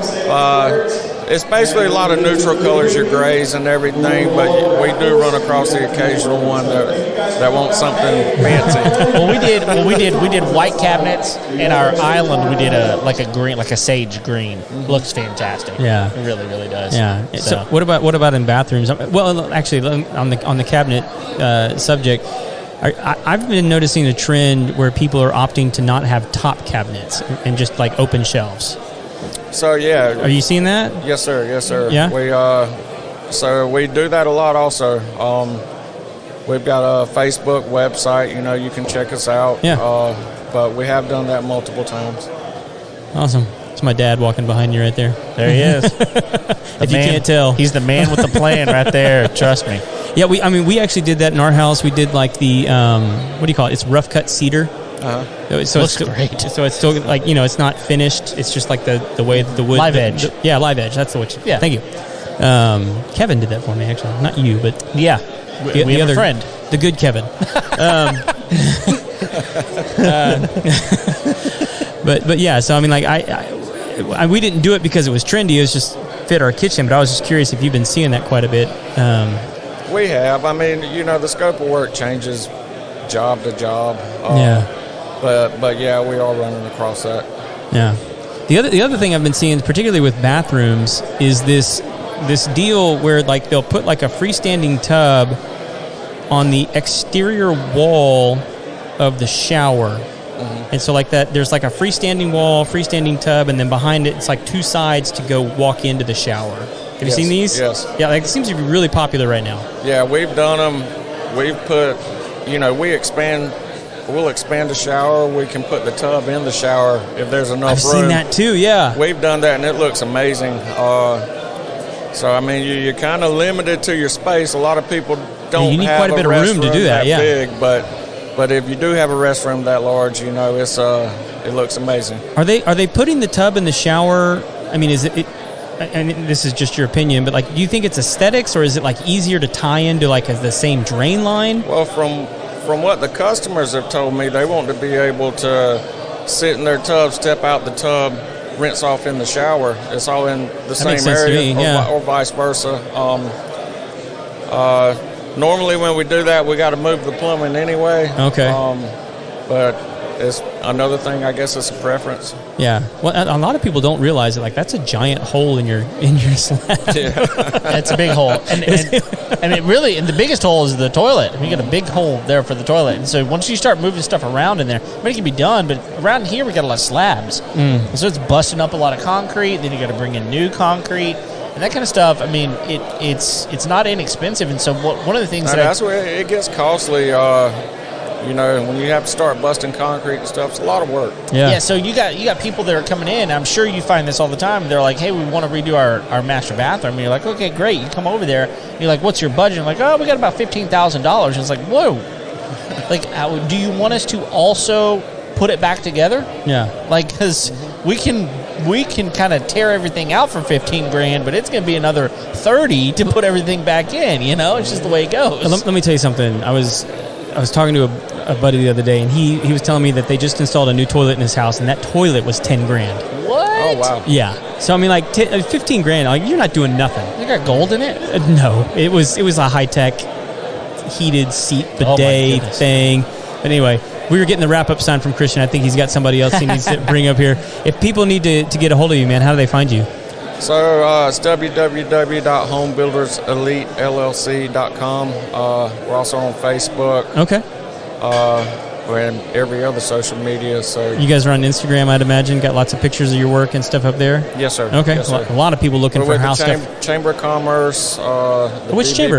It's basically a lot of neutral colors, your grays and everything, but we do run across the occasional one that wants something fancy. Well, we did white cabinets. In our island, we did a green, like a sage green. Mm-hmm. Looks fantastic. Yeah. It really, really does. Yeah. So what about in bathrooms? Well, actually, on the cabinet subject, I've been noticing a trend where people are opting to not have top cabinets and just like open shelves. So yeah, are you seeing that? Yes, sir. Yeah. So we do that a lot. Also, we've got a Facebook website. You can check us out. Yeah. But we have done that multiple times. Awesome. It's my dad walking behind you right there. There he is. If you can't tell, he's the man with the plan right there. Trust me. Yeah. We actually did that in our house. We did like the what do you call it? It's rough cut cedar. So looks great. So it's still like it's not finished. It's just like the way the wood. Live edge. Live edge. That's the word. Yeah. Thank you. Kevin did that for me actually, not you, but yeah. We have other a friend, the good Kevin. But yeah. So we didn't do it because it was trendy. It was just fit our kitchen. But I was just curious if you've been seeing that quite a bit. We have. The scope of work changes job to job. But yeah, we are running across that. Yeah. The other thing I've been seeing, particularly with bathrooms, is this deal where like they'll put like a freestanding tub on the exterior wall of the shower. Mm-hmm. And so like that, there's like a freestanding wall, freestanding tub, and then behind it, it's like two sides to go walk into the shower. Have you seen these? Yes. Yeah, like it seems to be really popular right now. Yeah, we've done them. We've put, we'll expand the shower. We can put the tub in the shower if there's enough I've room. seen that too, yeah. We've done that, and it looks amazing. So, I mean, you're kind of limited to your space. A lot of people don't you need have quite a bit of room to do that, yeah. big, but if you do have a restroom that large, it looks amazing. Are they putting the tub in the shower? I mean, is it and this is just your opinion, but like, do you think it's aesthetics, or is it like easier to tie into like the same drain line? Well, from what the customers have told me, they want to be able to sit in their tub, step out the tub, rinse off in the shower. It's all in the same area, or vice versa. Normally when we do that, we got to move the plumbing anyway. Okay. But it's another thing, I guess it's a preference. Yeah. Well, a lot of people don't realize it. Like, that's a giant hole in your slab. Yeah. It's a big hole. And it really, and the biggest hole is the toilet. I mean, you got a big hole there for the toilet. And so once you start moving stuff around in there, I mean, it can be done, but around here we got a lot of slabs. And so it's busting up a lot of concrete. Then you got to bring in new concrete. And that kind of stuff, I mean, it's not inexpensive. And so one of the things that's where it gets costly. When you have to start busting concrete and stuff, it's a lot of work. Yeah. So you got people that are coming in. I'm sure you find this all the time. They're like, "Hey, we want to redo our master bathroom." And you're like, "Okay, great." You come over there. You're like, "What's your budget?" I'm like, "Oh, we got about $15,000." And it's like, "Whoa!" Like, do you want us to also put it back together? Yeah. Like, because we can kind of tear everything out for $15,000, but it's going to be another $30,000 to put everything back in. It's just the way it goes. Let me tell you something. I was talking to a buddy the other day, and he was telling me that they just installed a new toilet in his house, and that toilet was $10,000. What? Oh, wow. Yeah. So I mean, like $15,000, like, you're not doing nothing. You got gold in it? No, it was a high tech heated seat bidet thing. But anyway, we were getting the wrap up sign from Christian. I think he's got somebody else he needs to bring up here. If people need to get a hold of you, man, how do they find you? So it's www.homebuilderselitellc.com. We're also on Facebook. Okay. We're in every other social media. So you guys are on Instagram, I'd imagine. Got lots of pictures of your work and stuff up there. Yes, sir. Okay. Yes, sir. A lot of people looking for house stuff. Chamber of Commerce. Which BBB, chamber?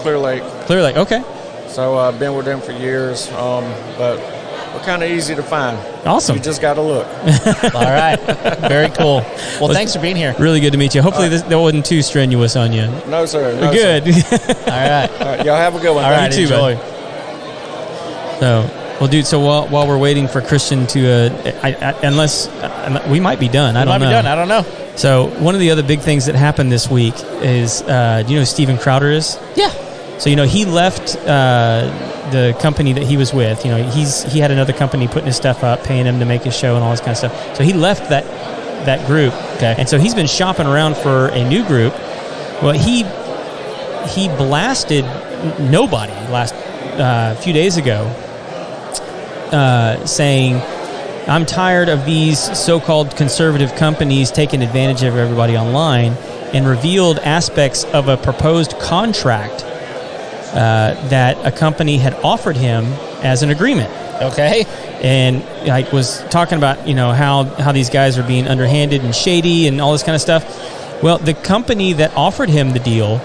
Clear Lake. Clear Lake. Okay. So I've been with them for years, but we're kind of easy to find. Awesome. You just got to look. All right. Very cool. Well, thanks for being here. Really good to meet you. Hopefully that wasn't too strenuous on you. No, sir. No, good. Sir. All right. All right. Y'all have a good one. All right. You too, enjoy. Well, dude, so while we're waiting for Christian to, unless we might be done. I don't know. So one of the other big things that happened this week is, do you know who Steven Crowder is? Yeah. So, he left the company that he was with. He had another company putting his stuff up, paying him to make his show and all this kind of stuff. So he left that group. Okay. And so he's been shopping around for a new group. Well, he blasted Nobody last few days ago, saying, "I'm tired of these so-called conservative companies taking advantage of everybody online," and revealed aspects of a proposed contract that a company had offered him as an agreement. Okay. And was talking about how these guys are being underhanded and shady and all this kind of stuff. Well, the company that offered him the deal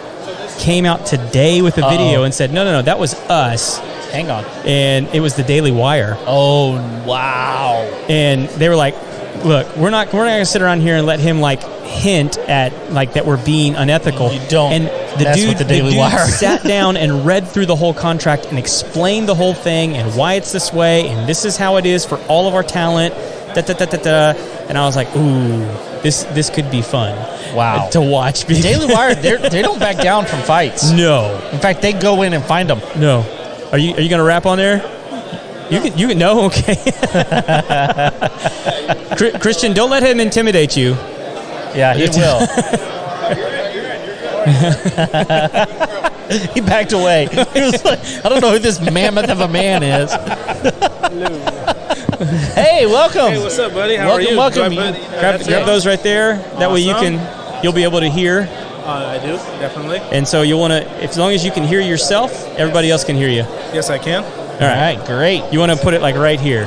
came out today with a video and said, no, that was us. Hang on. And it was the Daily Wire. Oh, wow. And they were like, look, we're not going to sit around here and let him hint at that we're being unethical. You don't. And the dude Wire sat down and read through the whole contract and explained the whole thing and why it's this way and this is how it is for all of our talent. And I was like, ooh, this could be fun. Wow. To watch. The Daily Wire, they don't back down from fights. No. In fact, they go in and find them. No. Are you going to rap on there? You can no, okay. Christian, don't let him intimidate you. Yeah, he will. He backed away. He was like, I don't know who this mammoth of a man is. Hey, welcome. Hey, what's up, buddy? How are you? Welcome. Grab those right there. That way you'll be able to hear. I do, definitely. And so you'll want to, as long as you can hear yourself, everybody else can hear you. Yes, I can. All right, great. You want to put it right here.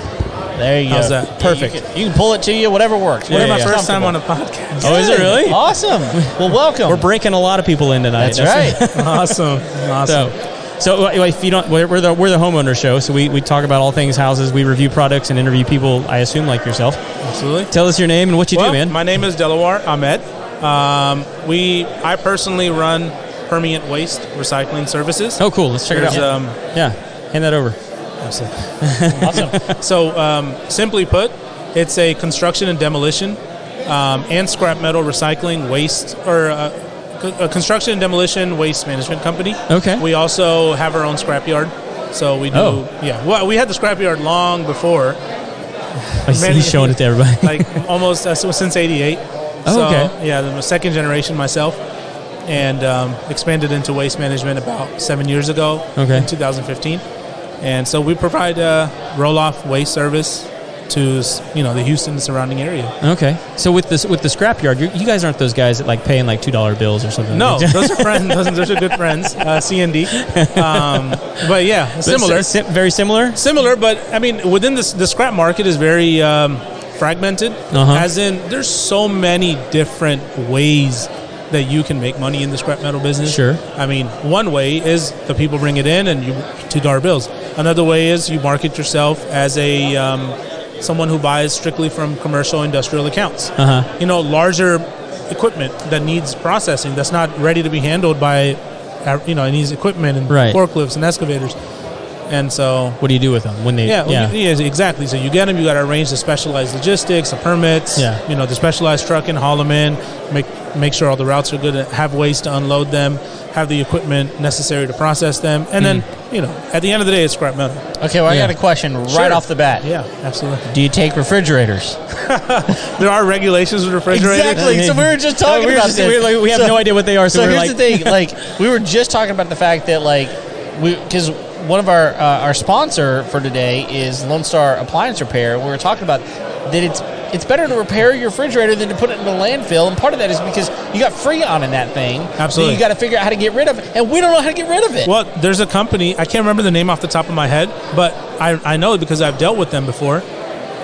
There you go. How's that? Perfect. You can pull it to you, whatever works. This is my Whatever's first time on comfortable. a podcast. Oh, is it really? Awesome. Well, welcome. We're breaking a lot of people in tonight. That's right. Awesome. So if you don't, we're the homeowner show. So we talk about all things houses. We review products and interview people. I assume like yourself. Absolutely. Tell us your name and what you do, man. My name is Delaware, Ahmed. I personally run Permiant Waste Recycling Services. Oh, cool. Let's check it out. Hand that over. Awesome. So simply put, it's a construction and demolition and scrap metal recycling waste, or a construction and demolition waste management company. Okay. We also have our own scrapyard. So we do, Well, we had the scrapyard long before. He's showing it to everybody. Like almost since '88. Oh, so, okay. Yeah, I'm a second generation myself, and expanded into waste management about 7 years ago. Okay. In 2015, and so we provide roll-off waste service to the Houston and surrounding area. Okay. So with the scrapyard, you guys aren't those guys that like paying like $2 bills or something. No, those are friends. Those are good friends. C&D. But yeah, similar. Very similar. Similar, but I mean, within the scrap market is very fragmented. As in, there's so many different ways that you can make money in the scrap metal business. Sure. I mean, one way is the people bring it in and you $2 bills. Another way is you market yourself as a someone who buys strictly from commercial industrial accounts. Larger equipment that needs processing, that's not ready to be handled by, it needs equipment and forklifts and excavators. And so, what do you do with them when they? Yeah, exactly. So you get them. You got to arrange the specialized logistics, the permits. The specialized trucking, haul them in, make sure all the routes are good, have ways to unload them, have the equipment necessary to process them, and then at the end of the day, it's scrap metal. Okay, well, I got a question right off the bat. Yeah, absolutely. Do you take refrigerators? There are regulations with refrigerators. Exactly. So we were just talking about this. We have no idea what they are. So here's the thing. We were just talking about the fact that because one of our sponsor for today is Lone Star Appliance Repair. We were talking about that it's better to repair your refrigerator than to put it in the landfill, and part of that is because you got Freon in that thing. Absolutely. So you got to figure out how to get rid of it, and we don't know how to get rid of it. Well, there's a company, I can't remember the name off the top of my head, but I know it because I've dealt with them before.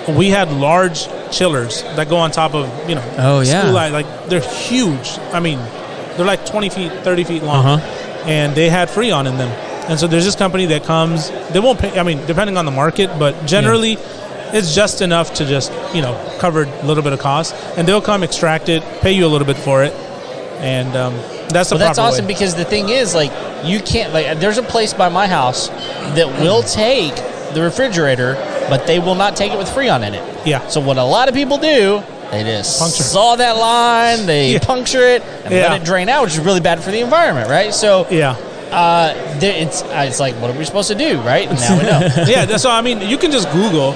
We had large chillers that go on top of, school light. Like, they're huge. I mean, they're like 20 feet, 30 feet long, and they had Freon in them. And so there's this company that comes, they won't pay, depending on the market, but generally it's just enough to just, cover a little bit of cost. And they'll come extract it, pay you a little bit for it. And that's the proper that's awesome way. Because the thing is, you can't, there's a place by my house that will take the refrigerator, but they will not take it with Freon in it. Yeah. So what a lot of people do, they just saw that line, they puncture it, and let it drain out, which is really bad for the environment, right? So it's like, what are we supposed to do, right? And now we know. So you can just Google.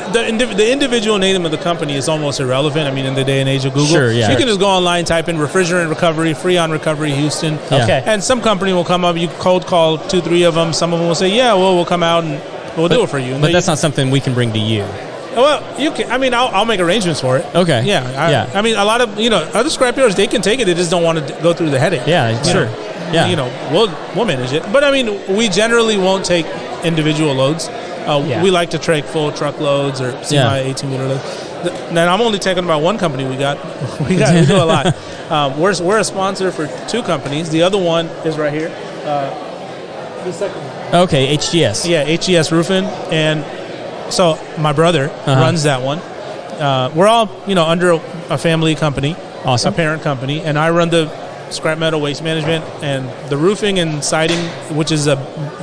The individual name of the company is almost irrelevant. In the day and age of Google, sure, yeah. So you can just go online, type in refrigerant recovery, Freon recovery, Houston. Okay. And some company will come up. You cold call 2-3 of them. Some of them will say, we'll come out and we'll do it for you. But that's not something we can bring to you. Well, you can. I'll make arrangements for it. Okay. Yeah. A lot of other scrapyards, they can take it. They just don't want to go through the headache. Yeah. Sure. We'll manage it. But we generally won't take individual loads. We like to take full truckloads or semi 18-wheeler loads. Then I'm only taking about one company. We do a lot. We're a sponsor for two companies. The other one is right here. The second one. Okay, HGS. Yeah, HGS Roofing. And so my brother runs that one. We're all under a family company, awesome, a parent company, and I run the scrap metal waste management and the roofing and siding, which is a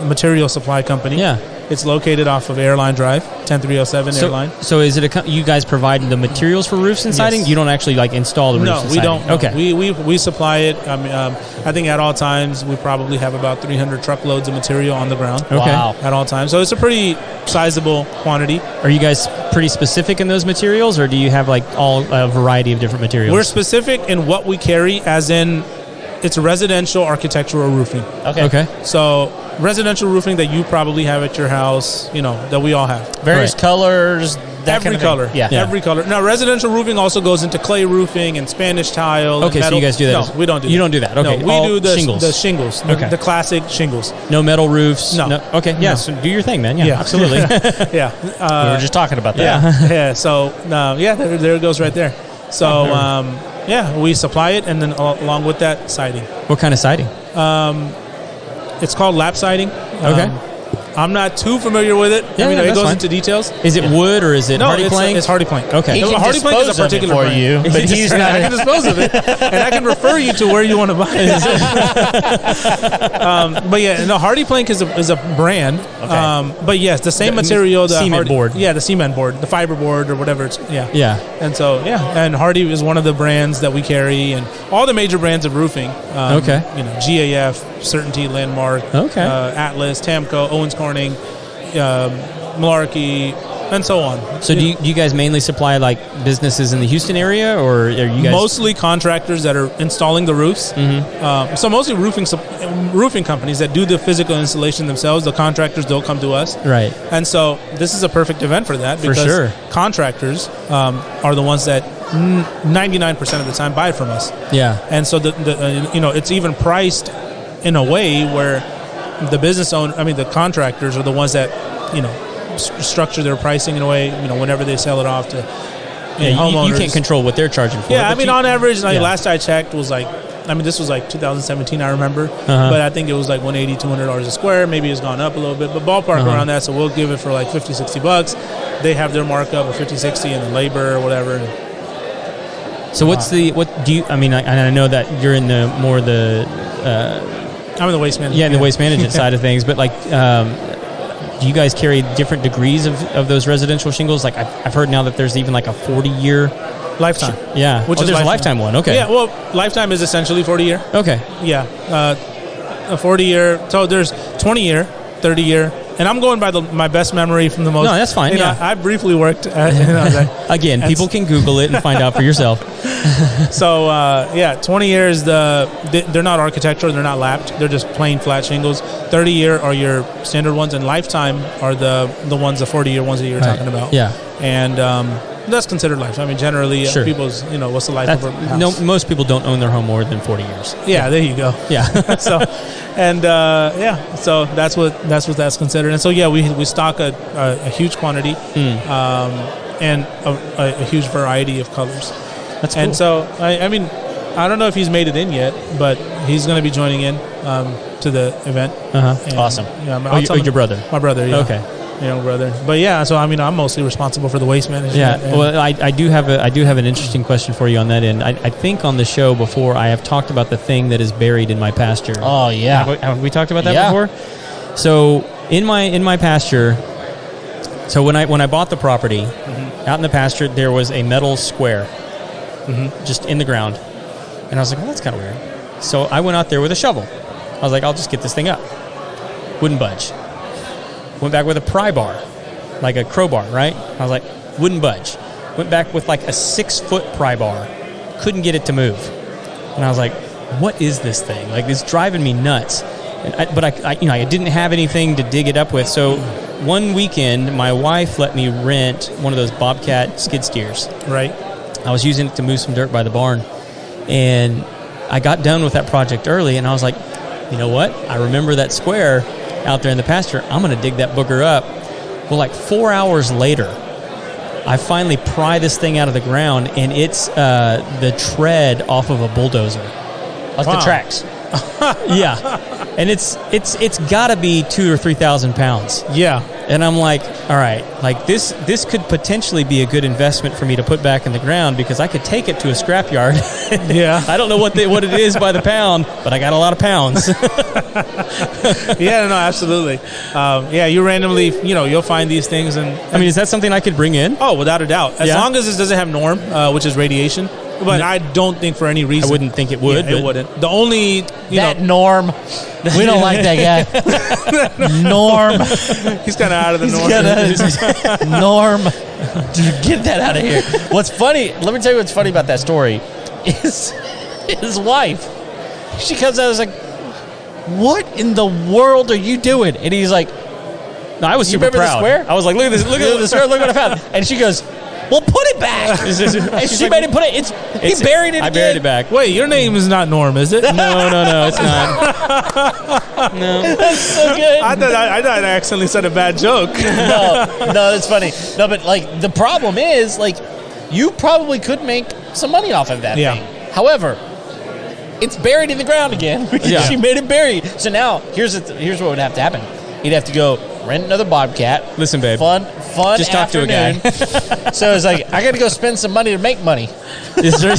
material supply company. Yeah. It's located off of Airline Drive, 10307 Airline. So is it you guys provide the materials for roofs and siding? Yes. You don't actually install the roofs and siding? No, we don't. Okay. We supply it. I think at all times we probably have about 300 truckloads of material on the ground. Okay. Wow. At all times. So it's a pretty sizable quantity. Are you guys pretty specific in those materials, or do you have a variety of different materials? We're specific in what we carry, as in it's residential architectural roofing. Okay. So residential roofing that you probably have at your house, that we all have. Various colors. Every color. Yeah. Every color. Now, residential roofing also goes into clay roofing and Spanish tile. Okay, and metal. so you guys do that? No, we don't do that. You don't do that? Okay. No, we do the shingles. The shingles. Okay. The classic shingles. No metal roofs? No. Okay, yeah, No. so do your thing, man. Yeah, absolutely. Yeah. We were just talking about that. Yeah. So, there it goes right there. So, we supply it, and then along with that, siding. What kind of siding? It's called lap siding. Okay. I'm not too familiar with it. Yeah, it goes fine. into details. Is it wood or is it hardy plank? It's hardy plank. Okay. He can hardy plank is a dispose of it particular for brand. you, but he's not. I can dispose of it, and I can refer you to where you want to buy it. But yeah, no, hardy plank is a brand. Okay. But yes, the same material. The cement board. Yeah, the cement board, the fiber board, or whatever. It's Yeah. And so and Hardy is one of the brands that we carry, and all the major brands of roofing. Okay. GAF, Certainty, Landmark. Okay. Atlas, Tamco, Owens Corning. Malarkey, and so on. So do you guys mainly supply like businesses in the Houston area, or are you guys mostly contractors that are installing the roofs? Mm-hmm. So mostly roofing companies that do the physical installation themselves. The contractors, they'll come to us, right? And so this is a perfect event for that because sure. Contractors are the ones that 99% of the time buy it from us. Yeah, and so it's even priced in a way where the business owner, the contractors are the ones that, structure their pricing in a way, whenever they sell it off to homeowners. You can't control what they're charging for. Yeah, on average, last I checked was this was 2017, I remember, but I think it was $180, $200 a square. Maybe it's gone up a little bit, but ballpark around that. So we'll give it for $50, $60. They have their markup of $50, $60 and the labor or whatever. So I know that you're in I'm in the waste management. Yeah, in the waste management side of things. But do you guys carry different degrees of those residential shingles? I've heard now that there's even a 40-year lifetime. Yeah, which is there's a lifetime one. Okay. Yeah, well, lifetime is essentially 40-year. Okay. Yeah, a 40-year. So there's 20-year, 30-year. And I'm going by my best memory from the most. No, that's fine. I briefly worked. Again, people can Google it and find out for yourself. So 20 years. They're not architectural. They're not lapped. They're just plain flat shingles. 30-year are your standard ones, and lifetime are the ones, the 40-year ones that you're talking about. Yeah, and that's considered lifetime. Generally, sure. People's what's the life of a house? No, most people don't own their home more than 40 years. Yeah, there you go. Yeah. So that's what that's considered. And so we stock a huge quantity and a huge variety of colors. That's cool. And so I don't know if he's made it in yet, but he's going to be joining in to the event. Awesome. Yeah, your brother? My brother. Yeah. Okay. Young brother. But so I'm mostly responsible for the waste management. Yeah. Well, I do have an interesting question for you on that end. I think on the show before I have talked about the thing that is buried in my pasture. Oh yeah. Have we talked about that before? So in my pasture. So when I bought the property, out in the pasture there was a metal square, just in the ground, and I was like, well, that's kind of weird. So I went out there with a shovel. I was like, I'll just get this thing up. Wouldn't budge. Went back with a pry bar, like a crowbar, right? I was like, wouldn't budge. Went back with a 6-foot pry bar. Couldn't get it to move. And I was like, what is this thing? It's driving me nuts. But I didn't have anything to dig it up with. So one weekend, my wife let me rent one of those Bobcat skid steers. Right. I was using it to move some dirt by the barn. And I got done with that project early, and I was like, you know what? I remember that square out there in the pasture. I'm going to dig that booger up. Well, 4 hours later, I finally pry this thing out of the ground, and it's the tread off of a bulldozer. That's the tracks. Yeah, and it's got to be 2,000 or 3,000 pounds. Yeah, and I'm like, all right, this could potentially be a good investment for me to put back in the ground because I could take it to a scrapyard. Yeah, I don't know what it is by the pound, but I got a lot of pounds. Yeah, no, absolutely. You randomly, you'll find these things, and is that something I could bring in? Oh, without a doubt, as long as it doesn't have norm, which is radiation. But I don't think for any reason. I wouldn't think it would. Yeah, it wouldn't. The only Norm, we don't like that guy. Norm, he's kind of out of the norm. Norm, get that out of here. What's funny? Let me tell you what's funny about that story is his wife. She comes out and is like, what in the world are you doing? And he's like, no, I was super proud. The square? I was like, look at this, look at the square, look what I found. And she goes, well, put it back. And she made him put it. He buried it. I buried it back. Wait, your name is not Norm, is it? No, it's not. No, that's so good. I thought I accidentally said a bad joke. No, that's funny. No, but like the problem is, like, you probably could make some money off of that thing. However, it's buried in the ground again because she made it buried. So now here's what would have to happen. You'd have to go rent another Bobcat. Listen, babe. Fun. Just talk to a guy. So it's like, I got to go spend some money to make money. That's right.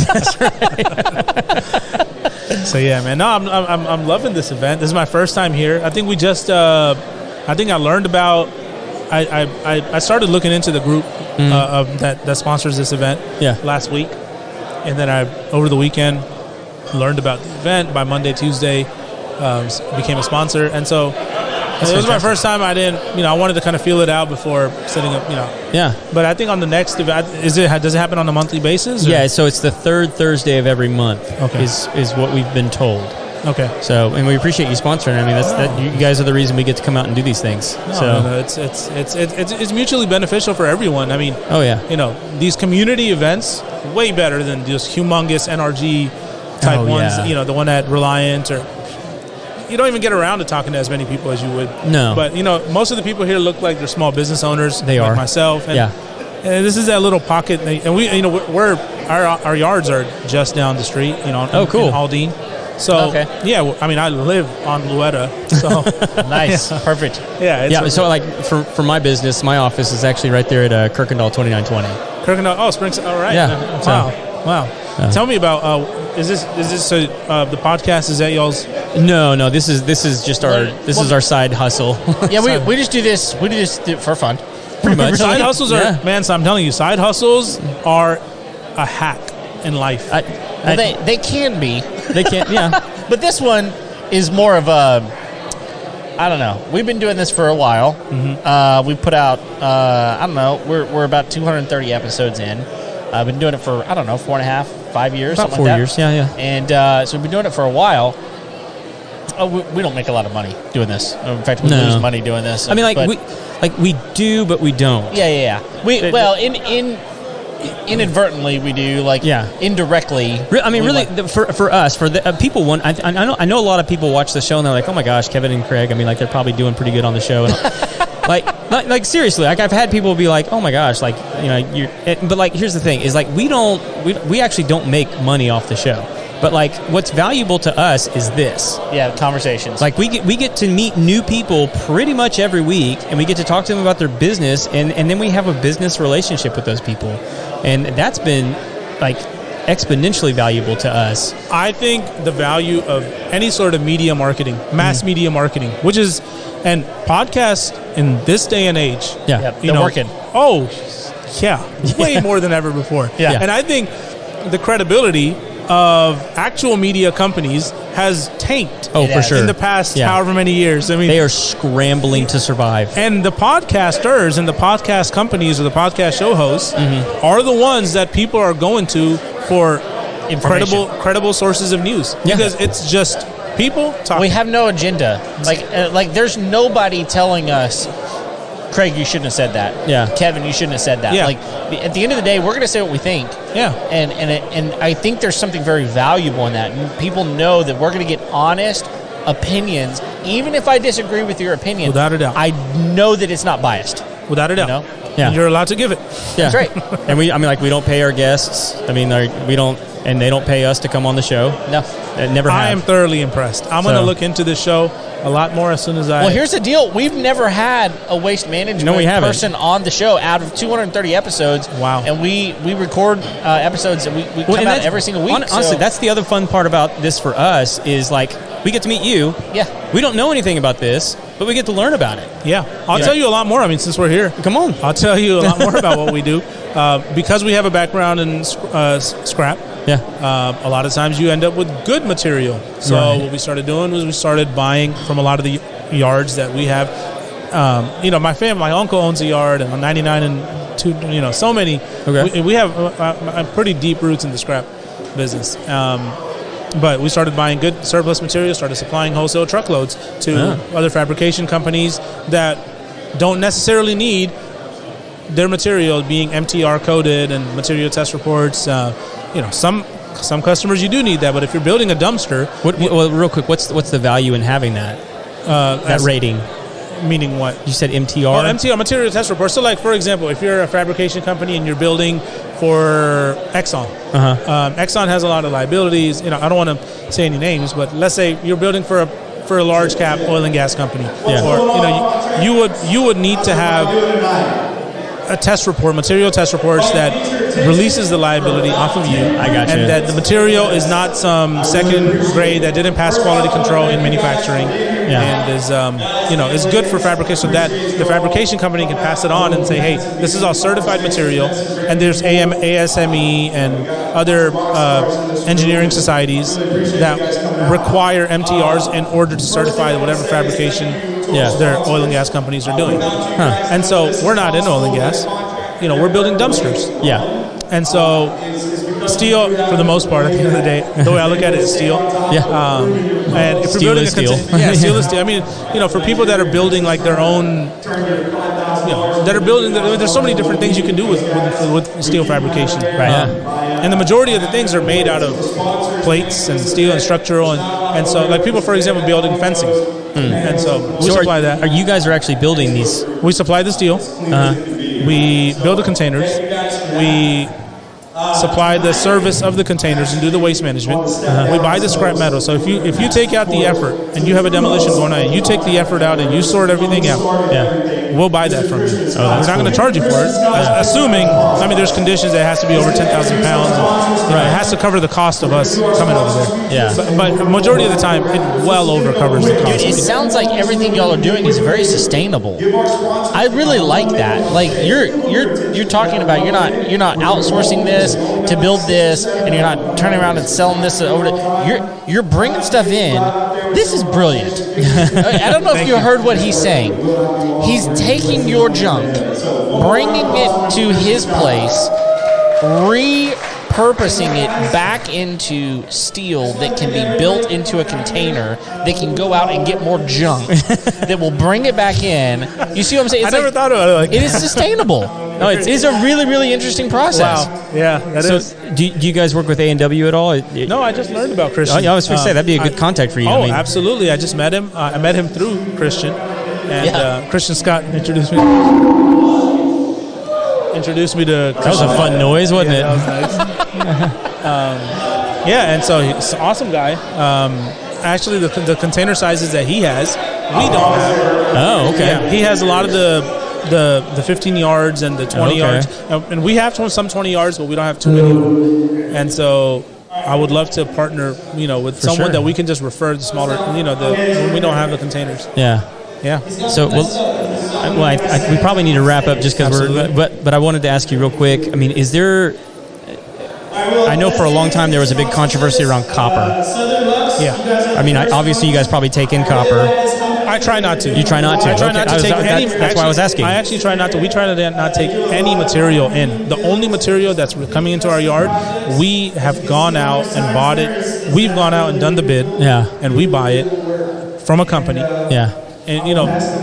So yeah, man. No, I'm loving this event. This is my first time here. I think we just. I think I learned about. I started looking into the group that sponsors this event. Last week, and then over the weekend learned about the event. By Monday, Tuesday, became a sponsor, and so. It was my first time. I wanted to kind of feel it out before setting up, Yeah. But I think on the next event, does it happen on a monthly basis? Or? Yeah, so it's the third Thursday of every month is what we've been told. Okay. So, and we appreciate you sponsoring. I mean, you guys are the reason we get to come out and do these things. No, it's mutually beneficial for everyone. I mean, these community events, way better than just humongous NRG type ones, the one at Reliant or... You don't even get around to talking to as many people as you would. No. But, most of the people here look like they're small business owners. They like are. Myself. And, and this is that little pocket. And we, our yards are just down the street, in Aldine. So, I live on Luetta. So nice. Perfect. Yeah. So, like, for my business, my office is actually right there at Kirkendall 2920. Kirkendall. Springs. All right. Yeah. Wow. Tell me about... Is this the podcast? Is that y'all's? No. This is just our side hustle. Yeah, we just do this. We just do it for fun. Pretty much. Side hustles are man. So I'm telling you, side hustles are a hack in life. They can be. They can. Yeah. But this one is more of a. I don't know. We've been doing this for a while. Mm-hmm. We put out. I don't know. We're about 230 episodes in. I've been doing it for 4.5-5 years. About 4 years, yeah. And so we've been doing it for a while. We don't make a lot of money doing this. In fact, we lose money doing this. I mean, we do, but we don't. Yeah. Inadvertently we do. Indirectly. I mean, really, for us, for the people. I know a lot of people watch the show and they're like, oh my gosh, Kevin and Craig. I mean, they're probably doing pretty good on the show. And like seriously, I've had people be like, oh my gosh, but here's the thing is we actually don't make money off the show, but what's valuable to us is this. Yeah, conversations. We get to meet new people pretty much every week, and we get to talk to them about their business, and then we have a business relationship with those people, and that's been exponentially valuable to us. I think the value of any sort of media marketing, mass media marketing, which is, and podcasts in this day and age, they're working. Oh, yeah, way more than ever before. Yeah. And I think the credibility of actual media companies has tanked. Oh, for sure. In the past however many years. I mean, they are scrambling to survive. And the podcasters and the podcast companies or the podcast show hosts are the ones that people are going to for credible sources of news. Because it's just people talking. We have no agenda. There's nobody telling us, Craig, you shouldn't have said that. Yeah. Kevin, you shouldn't have said that. Yeah. At the end of the day, we're going to say what we think. Yeah. And I think there's something very valuable in that. And people know that we're going to get honest opinions, even if I disagree with your opinion. Without a doubt. I know that it's not biased. Without a doubt. Yeah. And you're allowed to give it. Yeah. That's right. And we don't pay our guests. I mean, we don't, and they don't pay us to come on the show. No. Never have. I am thoroughly impressed. I'm going to look into this show a lot more as soon as I... Well, here's the deal. We've never had a waste management person on the show out of 230 episodes. Wow. And we record episodes that we come out every single week. Honestly, that's the other fun part about this for us is we get to meet you. Yeah. We don't know anything about this, but we get to learn about it. Yeah. I'll tell you a lot more. I mean, since we're here. Come on. I'll tell you a lot more about what we do. Because we have a background in scrap. Yeah. A lot of times you end up with good material. So what we started doing was we started buying from a lot of the yards that we have. My family, my uncle owns a yard, and on 99 and 2, so many. Okay. We have pretty deep roots in the scrap business. But we started buying good surplus material, started supplying wholesale truckloads to other fabrication companies that don't necessarily need their material being MTR coded and material test reports. Some customers you do need that, but if you're building a dumpster, well, real quick, what's the value in having that rating? Meaning what? You said MTR? Oh, MTR, material test report. So, like, for example, if you're a fabrication company and you're building for Exxon, Exxon has a lot of liabilities. I don't want to say any names, but let's say you're building for a large cap oil and gas company. Yeah. Or, you would need to have a test report, material test reports that releases the liability off of you. I got you. And that the material is not some second grade that didn't pass quality control in manufacturing, and is good for fabrication. So that the fabrication company can pass it on and say, hey, this is all certified material, and there's ASME and other engineering societies that require MTRs in order to certify whatever fabrication their oil and gas companies are doing. And so we're not in oil and gas. We're building dumpsters. Yeah. And so steel, for the most part, at the end of the day, the way I look at it is steel. Yeah. And if steel you're building steel. Steel is steel. I mean, for people that are building like their own, that are building, there's so many different things you can do with steel fabrication. Right. And the majority of the things are made out of plates and steel and structural. And so, like people, for example, building fencing. And so we supply that. Are you guys actually building these? We supply the steel. We build the containers. We supply the service of the containers and do the waste management. We buy the scrap metal. So if you take out the effort and you have a demolition going on, and you take the effort out and you sort everything out, we'll buy that from you. We're not going to charge you for it, assuming, there's conditions that it has to be over 10,000 pounds. It has to cover the cost of us coming over there. Yeah. But majority of the time, it well over covers the cost. Dude, it sounds like everything y'all are doing is very sustainable. I really like that. Like you're talking about you're not outsourcing this to build this, and you're not turning around and selling this over to. You're bringing stuff in. This is brilliant. I don't know if you heard what he's saying. He's taking your junk, bringing it to his place, repurposing it back into steel that can be built into a container that can go out and get more junk that will bring it back in. You see what I'm saying? I never thought about it like that. It is sustainable. No, it is a really, really interesting process. Wow. Yeah, that is. Do you guys work with A&W at all? No, I just learned about Christian. I was going to say, that'd be a good contact for you. Oh, absolutely. I just met him. I met him through Christian. And Christian Scott introduced me to Christian. That was a fun noise, wasn't it? That was nice. And so he's an awesome guy. Actually, the container sizes that he has, we don't have. Oh, okay. Yeah, he has a lot of the 15 yards and the 20 yards. And we have some 20 yards, but we don't have too many of them. And so I would love to partner, with someone that we can just refer to smaller, when we don't have the containers. Yeah. Yeah. So, we probably need to wrap up just because but I wanted to ask you real quick. Is there, I know for a long time there was a big controversy around copper. Yeah. Obviously you guys probably take in copper. I try not to. You try not to? I try not to take any. That's why I was asking. I actually try not to. We try to not take any material in. The only material that's coming into our yard, we have gone out and bought it. We've gone out and done the bid. Yeah. And we buy it from a company. Yeah. And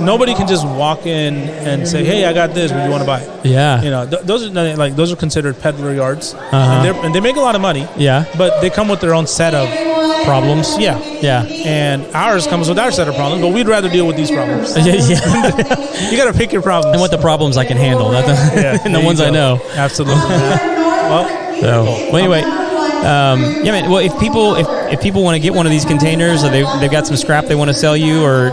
nobody can just walk in and say, "Hey, I got this. Would you want to buy it?" Yeah. Those are considered peddler yards, and they make a lot of money. Yeah. But they come with their own set of problems. Yeah. Yeah. And ours comes with our set of problems, but we'd rather deal with these problems. Yeah. You got to pick your problems. And what the problems I can handle, not and the ones I know. Absolutely. Well, anyway. Man. Well, if people want to get one of these containers, or they've got some scrap they want to sell you, or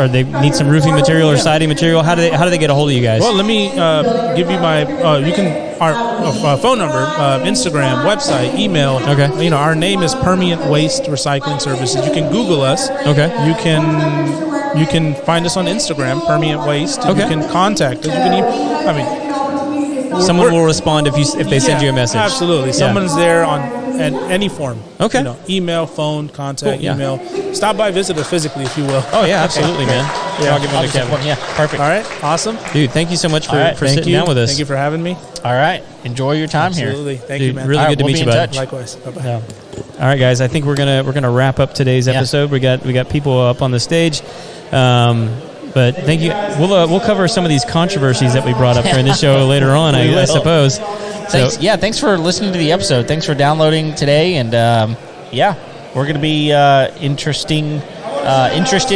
they need some roofing material or siding material, how do they get a hold of you guys? Well, let me give you my our phone number, Instagram, website, email. Okay. Our name is Permiant Waste Recycling Services. You can Google us. Okay. You can find us on Instagram, Permiant Waste. Okay. You can contact us. You can someone will respond if they send you a message. Absolutely. Someone's there in any form. Okay. Email, phone, contact, email. Stop by, visit us physically if you will. Oh, yeah, absolutely, man. I'll give them to Kevin. Yeah, perfect. All right, awesome. Dude, thank you so much for sitting down with us. Thank you for having me. All right. Enjoy your time here. Absolutely. Thank you, man. Really good to meet you, bud. Likewise. Bye-bye. Yeah. All right, guys. I think we're gonna wrap up today's episode. We got people up on the stage. But thank you. We'll cover some of these controversies that we brought up during the show later on, I suppose. Thanks. Yeah, thanks for listening to the episode. Thanks for downloading today. And we're going to be interested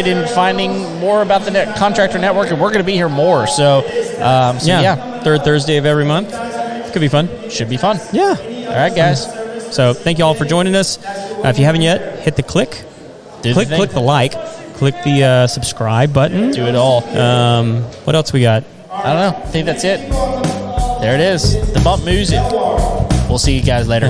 in finding more about the Contractor Network, and we're going to be here more. So, third Thursday of every month. Could be fun. Should be fun. Yeah. All right, guys. So thank you all for joining us. If you haven't yet, hit the click the like, click the subscribe button. Do it all. What else we got? I don't know. I think that's it. There it is. The bump music. We'll see you guys later.